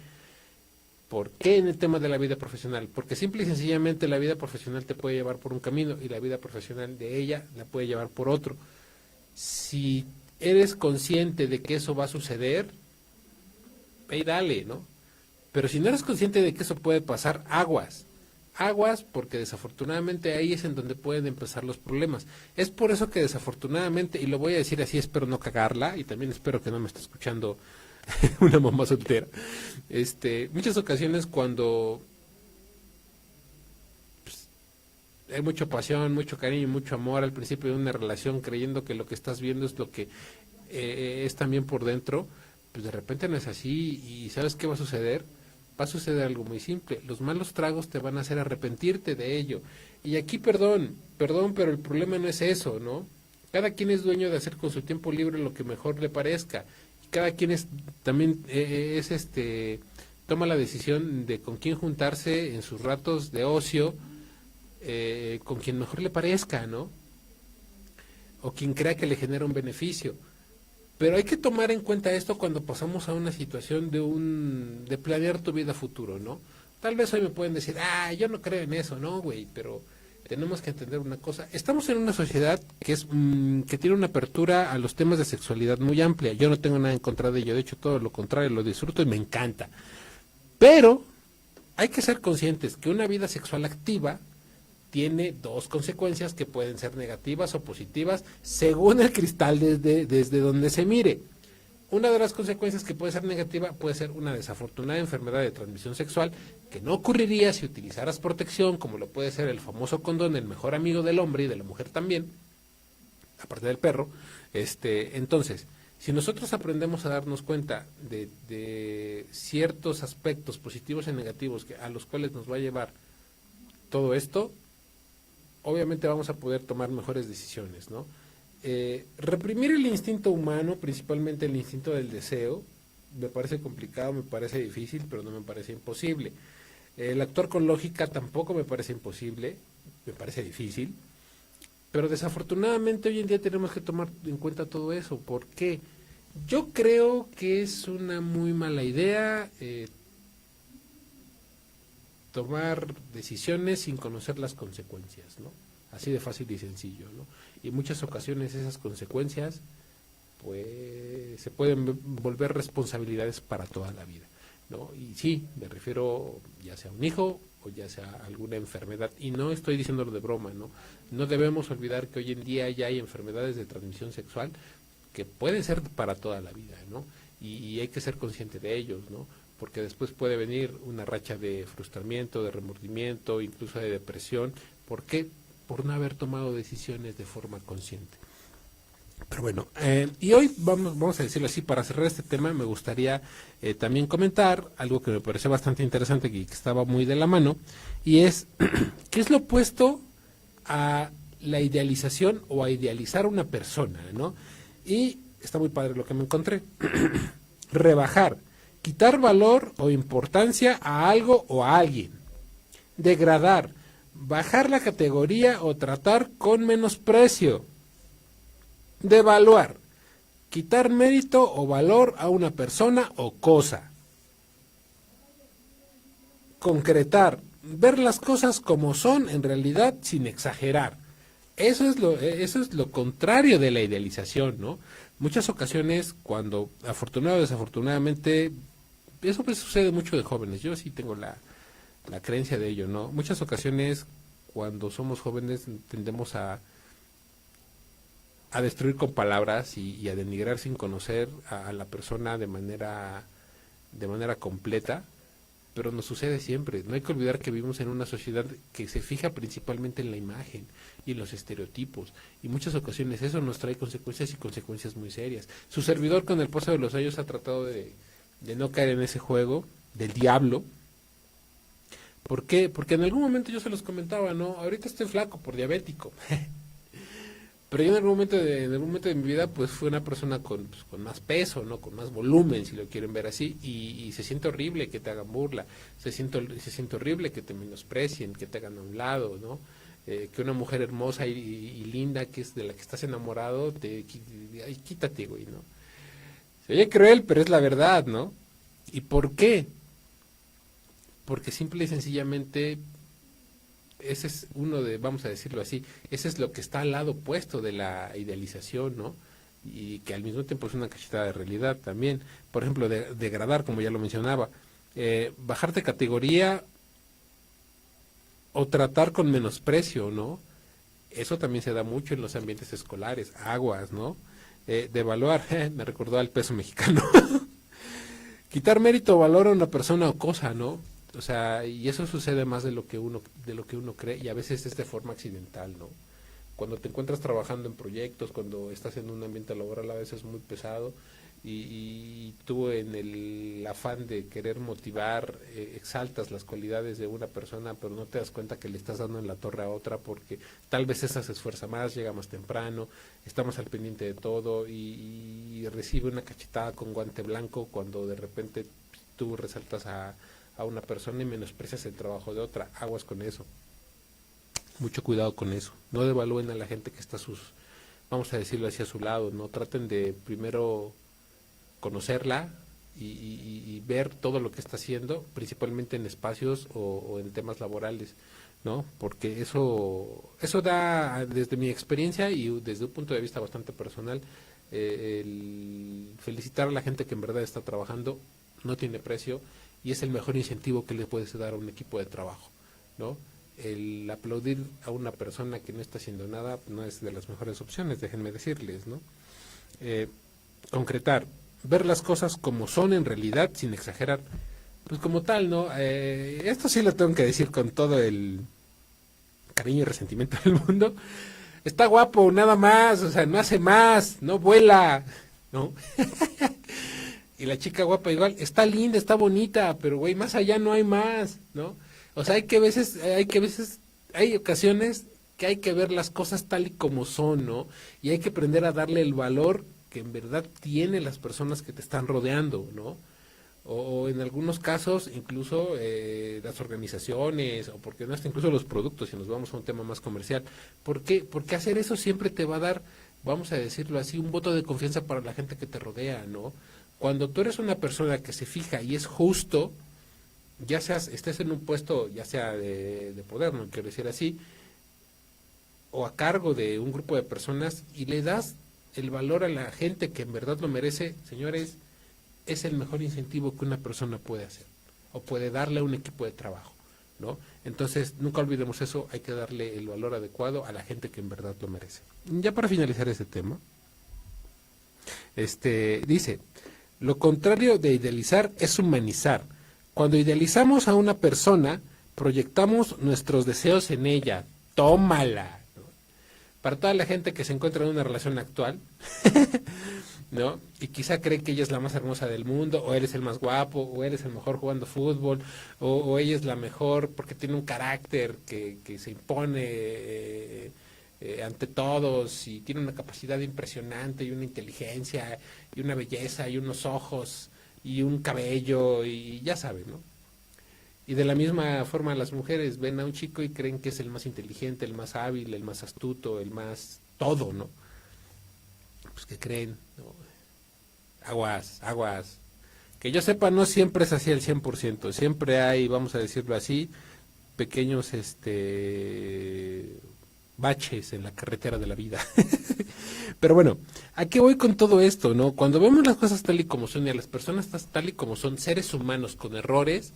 ¿Por qué en el tema de la vida profesional? Porque simple y sencillamente la vida profesional te puede llevar por un camino y la vida profesional de ella la puede llevar por otro. Si eres consciente de que eso va a suceder, ve y dale, ¿no? Pero si no eres consciente de que eso puede pasar, aguas. Aguas, porque desafortunadamente ahí es en donde pueden empezar los problemas. Es por eso que desafortunadamente, y lo voy a decir así, espero no cagarla, y también espero que no me esté escuchando una mamá soltera. Muchas ocasiones cuando pues, hay mucha pasión, mucho cariño, mucho amor al principio de una relación, creyendo que lo que estás viendo es lo que es también por dentro, pues de repente no es así. ¿Y sabes qué va a suceder? Va a suceder algo muy simple. Los malos tragos te van a hacer arrepentirte de ello. Y aquí, perdón, pero el problema no es eso, ¿no? Cada quien es dueño de hacer con su tiempo libre lo que mejor le parezca. Y cada quien también toma la decisión de con quién juntarse en sus ratos de ocio, con quien mejor le parezca, ¿no? O quien crea que le genera un beneficio. Pero hay que tomar en cuenta esto cuando pasamos a una situación de planear tu vida futuro, ¿no? Tal vez hoy me pueden decir, yo no creo en eso, no, güey, pero tenemos que entender una cosa. Estamos en una sociedad que tiene una apertura a los temas de sexualidad muy amplia. Yo no tengo nada en contra de ello, de hecho todo lo contrario, lo disfruto y me encanta. Pero hay que ser conscientes que una vida sexual activa tiene dos consecuencias que pueden ser negativas o positivas según el cristal desde donde se mire. Una de las consecuencias que puede ser negativa puede ser una desafortunada enfermedad de transmisión sexual que no ocurriría si utilizaras protección, como lo puede ser el famoso condón, el mejor amigo del hombre y de la mujer también, aparte del perro. Entonces, si nosotros aprendemos a darnos cuenta de ciertos aspectos positivos y negativos a los cuales nos va a llevar todo esto, obviamente vamos a poder tomar mejores decisiones, ¿no? Reprimir el instinto humano, principalmente el instinto del deseo, me parece complicado, me parece difícil, pero no me parece imposible. El actuar con lógica tampoco me parece imposible, me parece difícil, pero desafortunadamente hoy en día tenemos que tomar en cuenta todo eso. ¿Por qué? Yo creo que es una muy mala idea tomar decisiones sin conocer las consecuencias, ¿no? Así de fácil y sencillo, ¿no? Y en muchas ocasiones esas consecuencias pues se pueden volver responsabilidades para toda la vida, ¿no? Y sí, me refiero ya sea a un hijo o ya sea a alguna enfermedad, y no estoy diciéndolo de broma, ¿no? No debemos olvidar que hoy en día ya hay enfermedades de transmisión sexual que pueden ser para toda la vida, ¿no? Y hay que ser consciente de ellos, ¿no? Porque después puede venir una racha de frustramiento, de remordimiento, incluso de depresión. ¿Por qué? Por no haber tomado decisiones de forma consciente. Pero bueno, y hoy vamos a decirlo así, para cerrar este tema me gustaría también comentar algo que me parece bastante interesante y que estaba muy de la mano, y es, ¿qué es lo opuesto a la idealización o a idealizar una persona, ¿no? Y está muy padre lo que me encontré. Rebajar, quitar valor o importancia a algo o a alguien. Degradar, bajar la categoría o tratar con menosprecio. Devaluar, quitar mérito o valor a una persona o cosa. Concretar, ver las cosas como son en realidad sin exagerar. Eso es lo contrario de la idealización, ¿no? Muchas ocasiones, cuando afortunado o desafortunadamente, eso pues sucede mucho de jóvenes, yo sí tengo la creencia de ello, ¿no? Muchas ocasiones, cuando somos jóvenes, tendemos a destruir con palabras y a denigrar sin conocer a la persona de manera completa, pero nos sucede siempre. No hay que olvidar que vivimos en una sociedad que se fija principalmente en la imagen y en los estereotipos, y muchas ocasiones eso nos trae consecuencias y consecuencias muy serias. Su servidor, con el paso de los años, ha tratado de no caer en ese juego del diablo. ¿Por qué? Porque en algún momento yo se los comentaba, ¿no? Ahorita estoy flaco por diabético. Pero yo en algún momento de mi vida, pues fui una persona pues, con más peso, ¿no? Con más volumen, si lo quieren ver así, y se siente horrible que te hagan burla, se siente horrible que te menosprecien, que te hagan a un lado, ¿no? Que una mujer hermosa y linda, que es de la que estás enamorado, ay, quítate, güey, ¿no? Se oye cruel, pero es la verdad, ¿no? ¿Y por qué? Porque simple y sencillamente ese es uno de, vamos a decirlo así, ese es lo que está al lado opuesto de la idealización, ¿no? Y que al mismo tiempo es una cachetada de realidad también. Por ejemplo, degradar, como ya lo mencionaba, bajar de categoría o tratar con menosprecio, ¿no? Eso también se da mucho en los ambientes escolares, aguas, ¿no? Devaluar, me recordó al peso mexicano. Quitar mérito o valor a una persona o cosa, ¿no? O sea, y eso sucede más de lo que uno cree, y a veces es de forma accidental, ¿no? Cuando te encuentras trabajando en proyectos, cuando estás en un ambiente laboral a veces muy pesado, y tú en el afán de querer motivar, exaltas las cualidades de una persona, pero no te das cuenta que le estás dando en la torre a otra, porque tal vez esa se esfuerza más, llega más temprano, está más al pendiente de todo, y recibe una cachetada con guante blanco cuando de repente tú resaltas a una persona y menosprecias el trabajo de otra. Aguas con eso. Mucho cuidado con eso. No devalúen a la gente que está vamos a decirlo así, a su lado. No traten de primero conocerla y ver todo lo que está haciendo, principalmente en espacios o en temas laborales, ¿no? Porque eso da, desde mi experiencia y desde un punto de vista bastante personal, el felicitar a la gente que en verdad está trabajando no tiene precio, y es el mejor incentivo que le puedes dar a un equipo de trabajo, ¿no? El aplaudir a una persona que no está haciendo nada no es de las mejores opciones, déjenme decirles, ¿no? Concretar, ver las cosas como son en realidad, sin exagerar, pues como tal, ¿no? Esto sí lo tengo que decir con todo el cariño y resentimiento del mundo. Está guapo, nada más, o sea, no hace más, no vuela, ¿no? Y la chica guapa igual, está linda, está bonita, pero güey, más allá no hay más, ¿no? O sea, hay ocasiones que hay que ver las cosas tal y como son, ¿no? Y hay que aprender a darle el valor que en verdad tienen las personas que te están rodeando, ¿no? O en algunos casos, incluso las organizaciones, o porque no hasta incluso los productos, si nos vamos a un tema más comercial. ¿Por qué? Porque hacer eso siempre te va a dar, vamos a decirlo así, un voto de confianza para la gente que te rodea, ¿no? Cuando tú eres una persona que se fija y es justo, ya estés en un puesto, ya sea de poder, no quiero decir así, o a cargo de un grupo de personas, y le das el valor a la gente que en verdad lo merece, señores, es el mejor incentivo que una persona puede hacer, o puede darle a un equipo de trabajo, ¿no? Entonces, nunca olvidemos eso, hay que darle el valor adecuado a la gente que en verdad lo merece. Ya para finalizar este tema, dice, lo contrario de idealizar es humanizar. Cuando idealizamos a una persona, proyectamos nuestros deseos en ella. Tómala, ¿no? Para toda la gente que se encuentra en una relación actual, ¿no? Y quizá cree que ella es la más hermosa del mundo, o eres el más guapo, o eres el mejor jugando fútbol, o ella es la mejor porque tiene un carácter que se impone ante todos, y tiene una capacidad impresionante y una inteligencia y una belleza y unos ojos y un cabello, y ya saben, ¿no? Y de la misma forma las mujeres ven a un chico y creen que es el más inteligente, el más hábil, el más astuto, el más todo, ¿no? Pues que creen, ¿no? Aguas, aguas. Que yo sepa, no siempre es así al 100%, siempre hay, vamos a decirlo así, pequeños baches en la carretera de la vida. Pero bueno, ¿a qué voy con todo esto, no? Cuando vemos las cosas tal y como son y a las personas tal y como son, seres humanos con errores,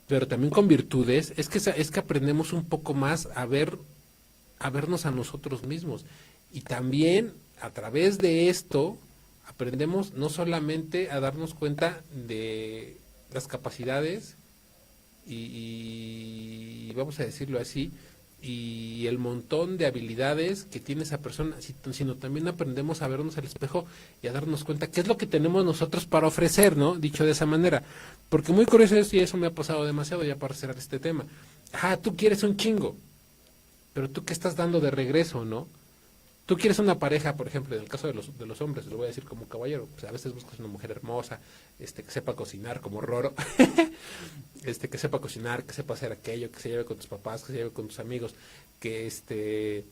pero también con virtudes, es que aprendemos un poco más a vernos a nosotros mismos. Y también a través de esto aprendemos no solamente a darnos cuenta de las capacidades y vamos a decirlo así, y el montón de habilidades que tiene esa persona, sino también aprendemos a vernos al espejo y a darnos cuenta qué es lo que tenemos nosotros para ofrecer, ¿no? Dicho de esa manera. Porque muy curioso es, y eso me ha pasado demasiado ya para cerrar este tema. Tú quieres un chingo, pero tú qué estás dando de regreso, ¿no? Tú quieres una pareja, por ejemplo, en el caso de los hombres, lo voy a decir como caballero, pues a veces buscas una mujer hermosa, que sepa cocinar como Roro, que sepa cocinar, que sepa hacer aquello, que se lleve con tus papás, que se lleve con tus amigos, que se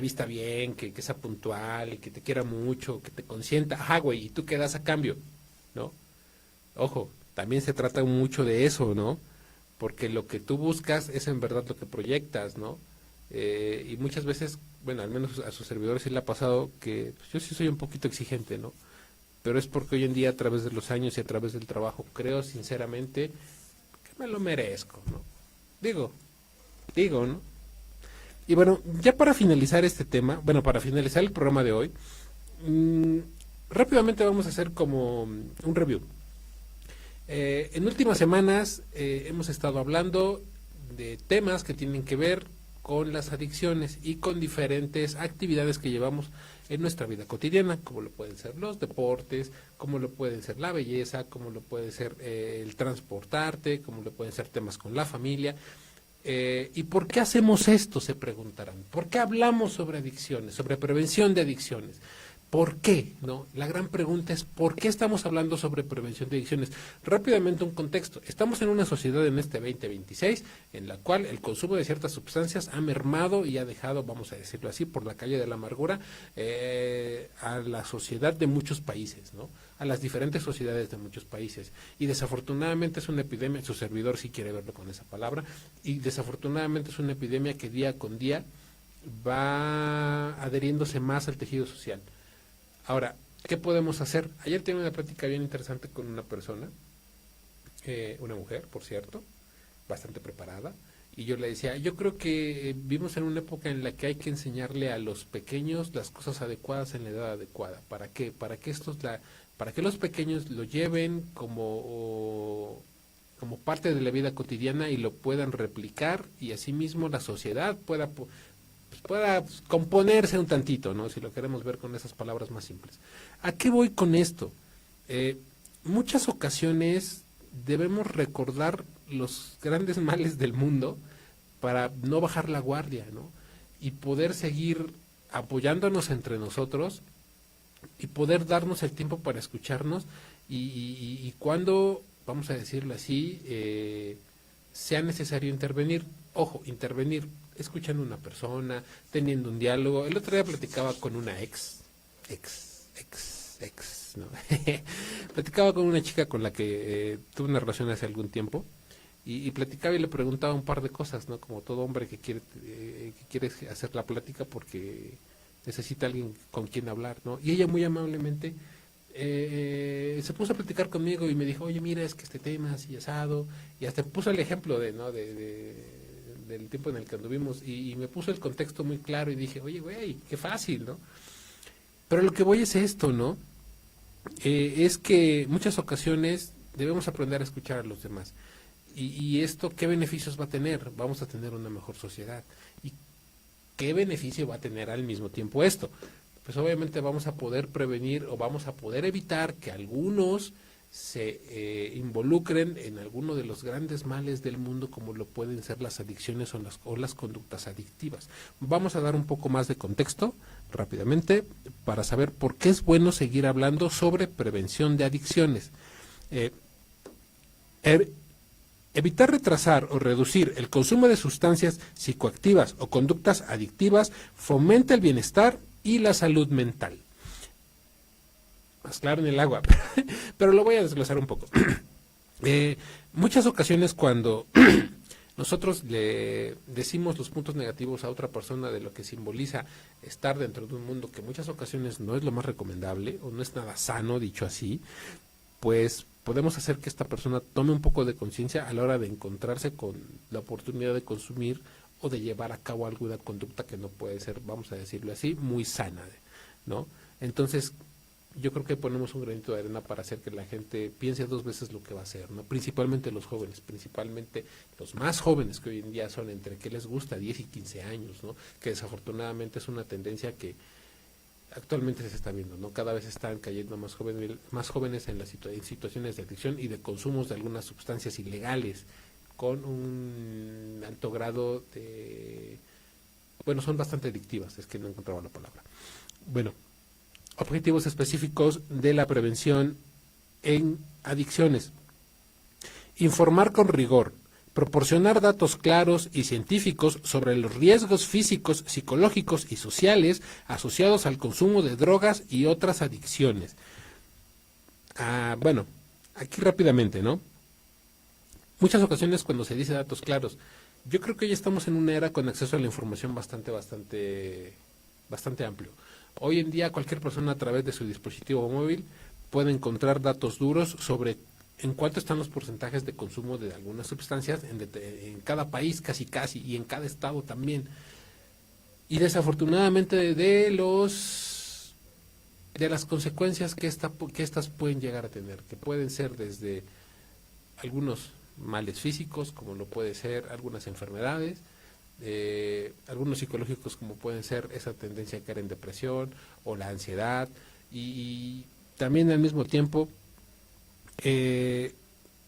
vista bien, que sea puntual, y que te quiera mucho, que te consienta, güey, ¿y tú qué das a cambio? ¿No? Ojo, también se trata mucho de eso, ¿no? Porque lo que tú buscas es en verdad lo que proyectas, ¿no? Y muchas veces, bueno, al menos a sus servidores sí le ha pasado que pues, yo sí soy un poquito exigente, ¿no? Pero es porque hoy en día a través de los años y a través del trabajo creo sinceramente que me lo merezco, ¿no? Digo, ¿no? Y bueno, ya para finalizar este tema, bueno, para finalizar el programa de hoy, rápidamente vamos a hacer como un review. En últimas semanas hemos estado hablando de temas que tienen que ver con las adicciones y con diferentes actividades que llevamos en nuestra vida cotidiana, como lo pueden ser los deportes, como lo pueden ser la belleza, como lo puede ser el transportarte, como lo pueden ser temas con la familia. ¿Y por qué hacemos esto? Se preguntarán. ¿Por qué hablamos sobre adicciones, sobre prevención de adicciones? ¿Por qué? ¿No? La gran pregunta es ¿por qué estamos hablando sobre prevención de adicciones? Rápidamente un contexto. Estamos en una sociedad en este 2026 en la cual el consumo de ciertas sustancias ha mermado y ha dejado, vamos a decirlo así, por la calle de la amargura a la sociedad de muchos países, ¿no? A las diferentes sociedades de muchos países. Y desafortunadamente es una epidemia, su servidor sí quiere verlo con esa palabra, y desafortunadamente es una epidemia que día con día va adheriéndose más al tejido social. Ahora, ¿qué podemos hacer? Ayer tuve una plática bien interesante con una persona, una mujer, por cierto, bastante preparada, y yo le decía, yo creo que vivimos en una época en la que hay que enseñarle a los pequeños las cosas adecuadas en la edad adecuada. ¿Para qué? Para que los pequeños lo lleven como parte de la vida cotidiana y lo puedan replicar y asimismo la sociedad pueda componerse un tantito, ¿no? Si lo queremos ver con esas palabras más simples. ¿A qué voy con esto? Muchas ocasiones debemos recordar los grandes males del mundo para no bajar la guardia, ¿no? Y poder seguir apoyándonos entre nosotros y poder darnos el tiempo para escucharnos y cuando, vamos a decirlo así, sea necesario intervenir. Ojo, intervenir escuchando a una persona, teniendo un diálogo. El otro día platicaba con una ex, ¿no? Platicaba con una chica con la que tuve una relación hace algún tiempo y platicaba y le preguntaba un par de cosas, ¿no? Como todo hombre que quiere hacer la plática porque necesita alguien con quien hablar, ¿no? Y ella muy amablemente se puso a platicar conmigo y me dijo, oye, mira, es que este tema así asado, y hasta puso el ejemplo del tiempo en el que anduvimos y me puso el contexto muy claro y dije, oye, güey, qué fácil, ¿no? Pero lo que voy es esto, ¿no? Es que muchas ocasiones debemos aprender a escuchar a los demás. Y esto, ¿qué beneficios va a tener? Vamos a tener una mejor sociedad. ¿Y qué beneficio va a tener al mismo tiempo esto? Pues obviamente vamos a poder prevenir o vamos a poder evitar que algunos se involucren en alguno de los grandes males del mundo como lo pueden ser las adicciones o las conductas adictivas. Vamos a dar un poco más de contexto rápidamente para saber por qué es bueno seguir hablando sobre prevención de adicciones. Evitar retrasar o reducir el consumo de sustancias psicoactivas o conductas adictivas fomenta el bienestar y la salud mental. Más claro en el agua, pero lo voy a desglosar un poco. Muchas ocasiones cuando nosotros le decimos los puntos negativos a otra persona de lo que simboliza estar dentro de un mundo que en muchas ocasiones no es lo más recomendable o no es nada sano, dicho así, pues podemos hacer que esta persona tome un poco de conciencia a la hora de encontrarse con la oportunidad de consumir o de llevar a cabo alguna conducta que no puede ser, vamos a decirlo así, muy sana, ¿no? Entonces, yo creo que ponemos un granito de arena para hacer que la gente piense dos veces lo que va a hacer, ¿no? Principalmente los jóvenes, principalmente los más jóvenes que hoy en día son entre que les gusta 10 y 15 años, ¿no? Que desafortunadamente es una tendencia que actualmente se está viendo, ¿no? Cada vez están cayendo más jóvenes en en situaciones de adicción y de consumos de algunas sustancias ilegales con un alto grado de, bueno, son bastante adictivas, es que no encontraba la palabra. Bueno, objetivos específicos de la prevención en adicciones. Informar con rigor, proporcionar datos claros y científicos sobre los riesgos físicos, psicológicos y sociales asociados al consumo de drogas y otras adicciones. Bueno, aquí rápidamente, ¿no? Muchas ocasiones cuando se dice datos claros, yo creo que ya estamos en una era con acceso a la información bastante amplio. Hoy en día cualquier persona a través de su dispositivo móvil puede encontrar datos duros sobre en cuánto están los porcentajes de consumo de algunas sustancias en cada país casi y en cada estado también. Y desafortunadamente de las consecuencias que estas pueden llegar a tener, que pueden ser desde algunos males físicos, como lo puede ser algunas enfermedades, algunos psicológicos como pueden ser esa tendencia a caer en depresión o la ansiedad y también al mismo tiempo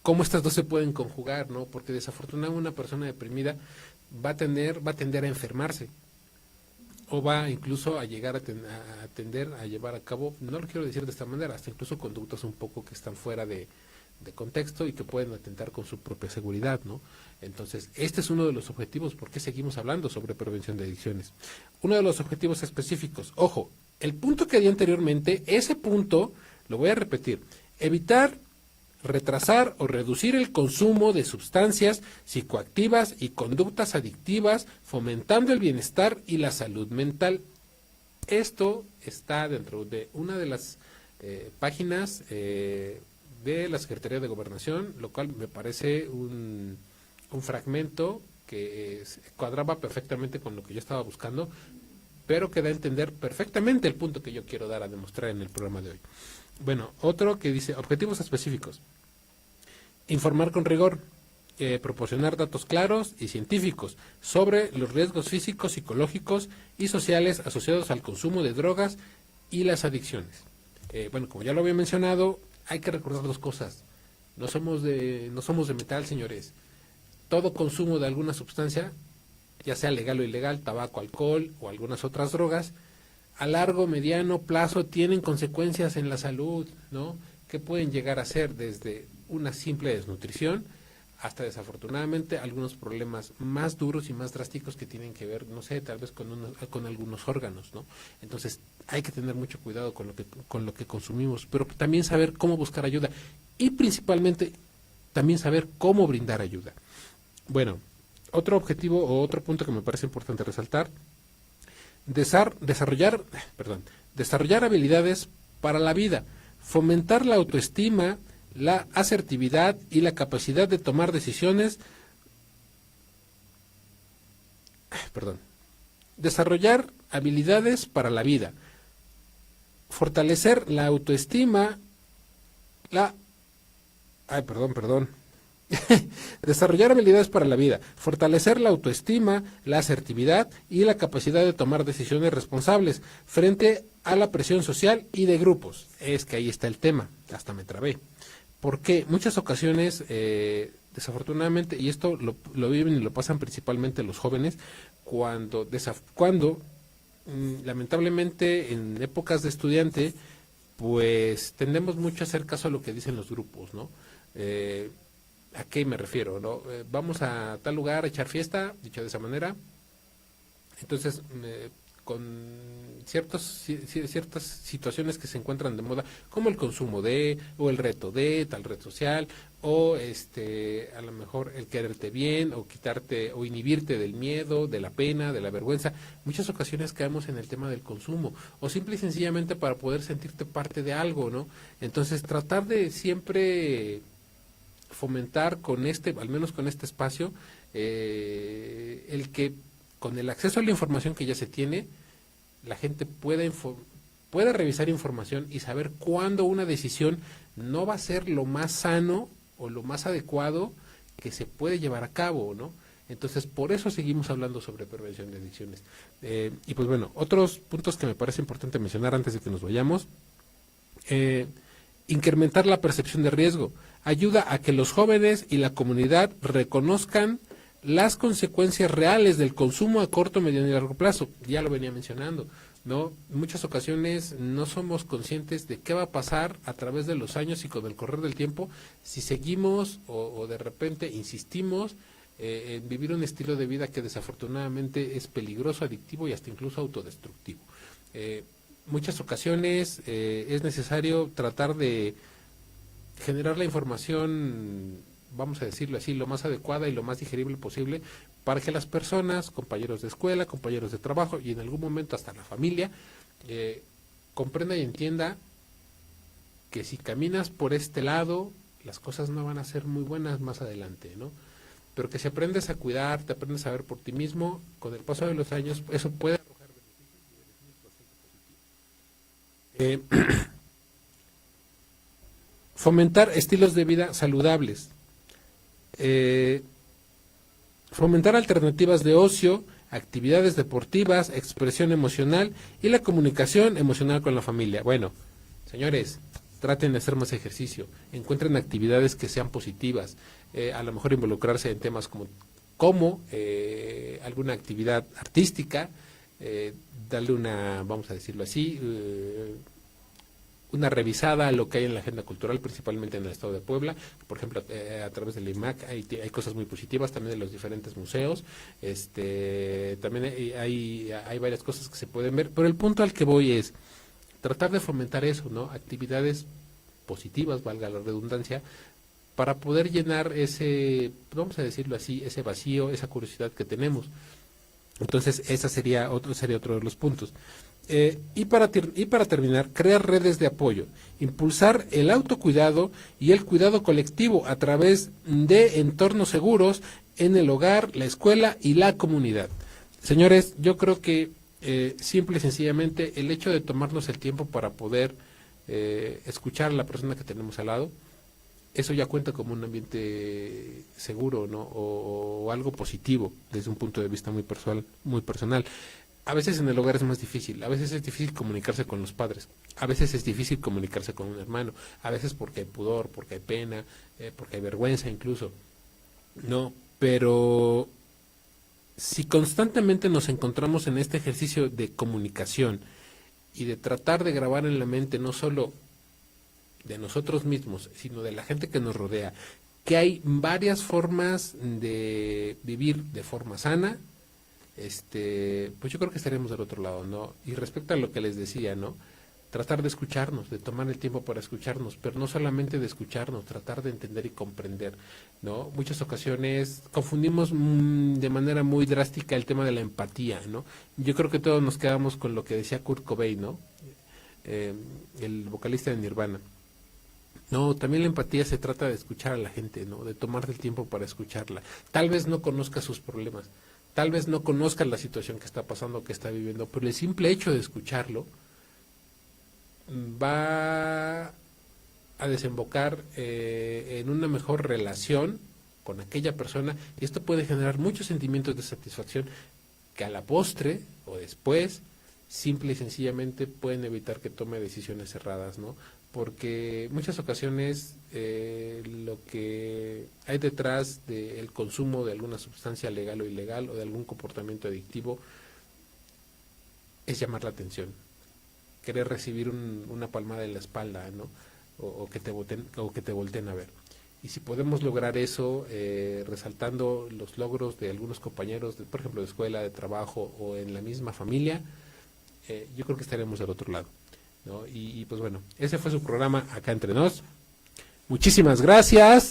cómo estas dos se pueden conjugar, ¿no? Porque desafortunadamente una persona deprimida va a tender a enfermarse o va incluso a llegar a tender a llevar a cabo, no lo quiero decir de esta manera, hasta incluso conductas un poco que están fuera de contexto y que pueden atentar con su propia seguridad, ¿no? Entonces, este es uno de los objetivos, ¿por qué seguimos hablando sobre prevención de adicciones? Uno de los objetivos específicos, ojo, el punto que di anteriormente, ese punto, lo voy a repetir, evitar, retrasar o reducir el consumo de sustancias psicoactivas y conductas adictivas, fomentando el bienestar y la salud mental. Esto está dentro de una de las páginas de la Secretaría de Gobernación, lo cual me parece un fragmento que cuadraba perfectamente con lo que yo estaba buscando, pero que da a entender perfectamente el punto que yo quiero dar a demostrar en el programa de hoy. Bueno, otro que dice objetivos específicos. Informar con rigor, proporcionar datos claros y científicos sobre los riesgos físicos, psicológicos y sociales asociados al consumo de drogas y las adicciones. Bueno, como ya lo había mencionado, hay que recordar dos cosas. No somos de metal, señores. Todo consumo de alguna sustancia, ya sea legal o ilegal, tabaco, alcohol o algunas otras drogas, a largo, mediano plazo tienen consecuencias en la salud, ¿no? Que pueden llegar a ser desde una simple desnutrición hasta desafortunadamente algunos problemas más duros y más drásticos que tienen que ver, no sé, tal vez con algunos órganos, ¿no? Entonces hay que tener mucho cuidado con lo que consumimos, pero también saber cómo buscar ayuda y principalmente también saber cómo brindar ayuda. Bueno, otro objetivo o otro punto que me parece importante resaltar, desarrollar habilidades para la vida, fomentar la autoestima, la asertividad y la capacidad de tomar decisiones, desarrollar habilidades para la vida, fortalecer la autoestima, desarrollar habilidades para la vida, fortalecer la autoestima, la asertividad y la capacidad de tomar decisiones responsables frente a la presión social y de grupos. Es que ahí está el tema, hasta me trabé. Porque muchas ocasiones, desafortunadamente, y esto lo viven y lo pasan principalmente los jóvenes, cuando lamentablemente en épocas de estudiante, pues tendemos mucho a hacer caso a lo que dicen los grupos, ¿no? ¿A qué me refiero? ¿No? Vamos a tal lugar a echar fiesta, dicho de esa manera. Entonces, ciertas situaciones que se encuentran de moda, como el consumo de, o el reto de tal red social, o a lo mejor el quererte bien, o quitarte, o inhibirte del miedo, de la pena, de la vergüenza. Muchas ocasiones caemos en el tema del consumo, o simple y sencillamente para poder sentirte parte de algo, ¿no? Entonces, tratar de siempre fomentar con al menos con este espacio, el que con el acceso a la información que ya se tiene, la gente pueda revisar información y saber cuándo una decisión no va a ser lo más sano o lo más adecuado que se puede llevar a cabo, ¿no? Entonces, por eso seguimos hablando sobre prevención de adicciones. Y pues bueno, otros puntos que me parece importante mencionar antes de que nos vayamos. Incrementar la percepción de riesgo. Ayuda a que los jóvenes y la comunidad reconozcan las consecuencias reales del consumo a corto, mediano y largo plazo. Ya lo venía mencionando, ¿no? En muchas ocasiones no somos conscientes de qué va a pasar a través de los años y con el correr del tiempo si seguimos o de repente insistimos en vivir un estilo de vida que desafortunadamente es peligroso, adictivo y hasta incluso autodestructivo. Muchas ocasiones es necesario tratar de generar la información, vamos a decirlo así, lo más adecuada y lo más digerible posible para que las personas, compañeros de escuela, compañeros de trabajo y en algún momento hasta la familia, comprenda y entienda que si caminas por este lado, las cosas no van a ser muy buenas más adelante, ¿no? Pero que si aprendes a cuidar, te aprendes a ver por ti mismo, con el paso de los años, eso puede arrojar beneficios. Fomentar estilos de vida saludables. Fomentar alternativas de ocio, actividades deportivas, expresión emocional y la comunicación emocional con la familia. Bueno, señores, traten de hacer más ejercicio, encuentren actividades que sean positivas, a lo mejor involucrarse en temas como alguna actividad artística, darle una, vamos a decirlo así, una revisada a lo que hay en la agenda cultural, principalmente en el estado de Puebla. Por ejemplo, a través del IMAC hay cosas muy positivas, también de los diferentes museos. También hay varias cosas que se pueden ver, pero el punto al que voy es tratar de fomentar eso, ¿no? Actividades positivas, valga la redundancia, para poder llenar ese, vamos a decirlo así, ese vacío, esa curiosidad que tenemos. Entonces, ese sería otro de los puntos. Y para terminar, crear redes de apoyo, impulsar el autocuidado y el cuidado colectivo a través de entornos seguros en el hogar, la escuela y la comunidad. Señores, yo creo que simple y sencillamente el hecho de tomarnos el tiempo para poder escuchar a la persona que tenemos al lado, eso ya cuenta como un ambiente seguro, ¿no? O algo positivo desde un punto de vista muy personal. A veces en el hogar es más difícil, a veces es difícil comunicarse con los padres, a veces es difícil comunicarse con un hermano, a veces porque hay pudor, porque hay pena, porque hay vergüenza incluso, ¿no? Pero si constantemente nos encontramos en este ejercicio de comunicación y de tratar de grabar en la mente no solo de nosotros mismos, sino de la gente que nos rodea, que hay varias formas de vivir de forma sana, pues yo creo que estaremos del otro lado, ¿no? Y respecto a lo que les decía, ¿no? Tratar de escucharnos, de tomar el tiempo para escucharnos, pero no solamente de escucharnos, tratar de entender y comprender, ¿no? Muchas ocasiones confundimos de manera muy drástica el tema de la empatía, ¿no? Yo creo que todos nos quedamos con lo que decía Kurt Cobain, ¿no? El vocalista de Nirvana. No, también la empatía se trata de escuchar a la gente, ¿no? De tomarte el tiempo para escucharla. Tal vez no conozcas sus problemas, tal vez no conozcas la situación que está pasando, que está viviendo, pero el simple hecho de escucharlo va a desembocar en una mejor relación con aquella persona y esto puede generar muchos sentimientos de satisfacción que a la postre o después simple y sencillamente pueden evitar que tome decisiones erradas, ¿no? Porque muchas ocasiones lo que hay detrás del consumo de alguna sustancia legal o ilegal o de algún comportamiento adictivo es llamar la atención, querer recibir una palmada en la espalda, ¿no? O que te volteen a ver. Y si podemos lograr eso resaltando los logros de algunos compañeros, por ejemplo, de escuela, de trabajo o en la misma familia, yo creo que estaremos del otro lado, ¿no? Y pues bueno, ese fue su programa Acá Entre Nos. Muchísimas gracias.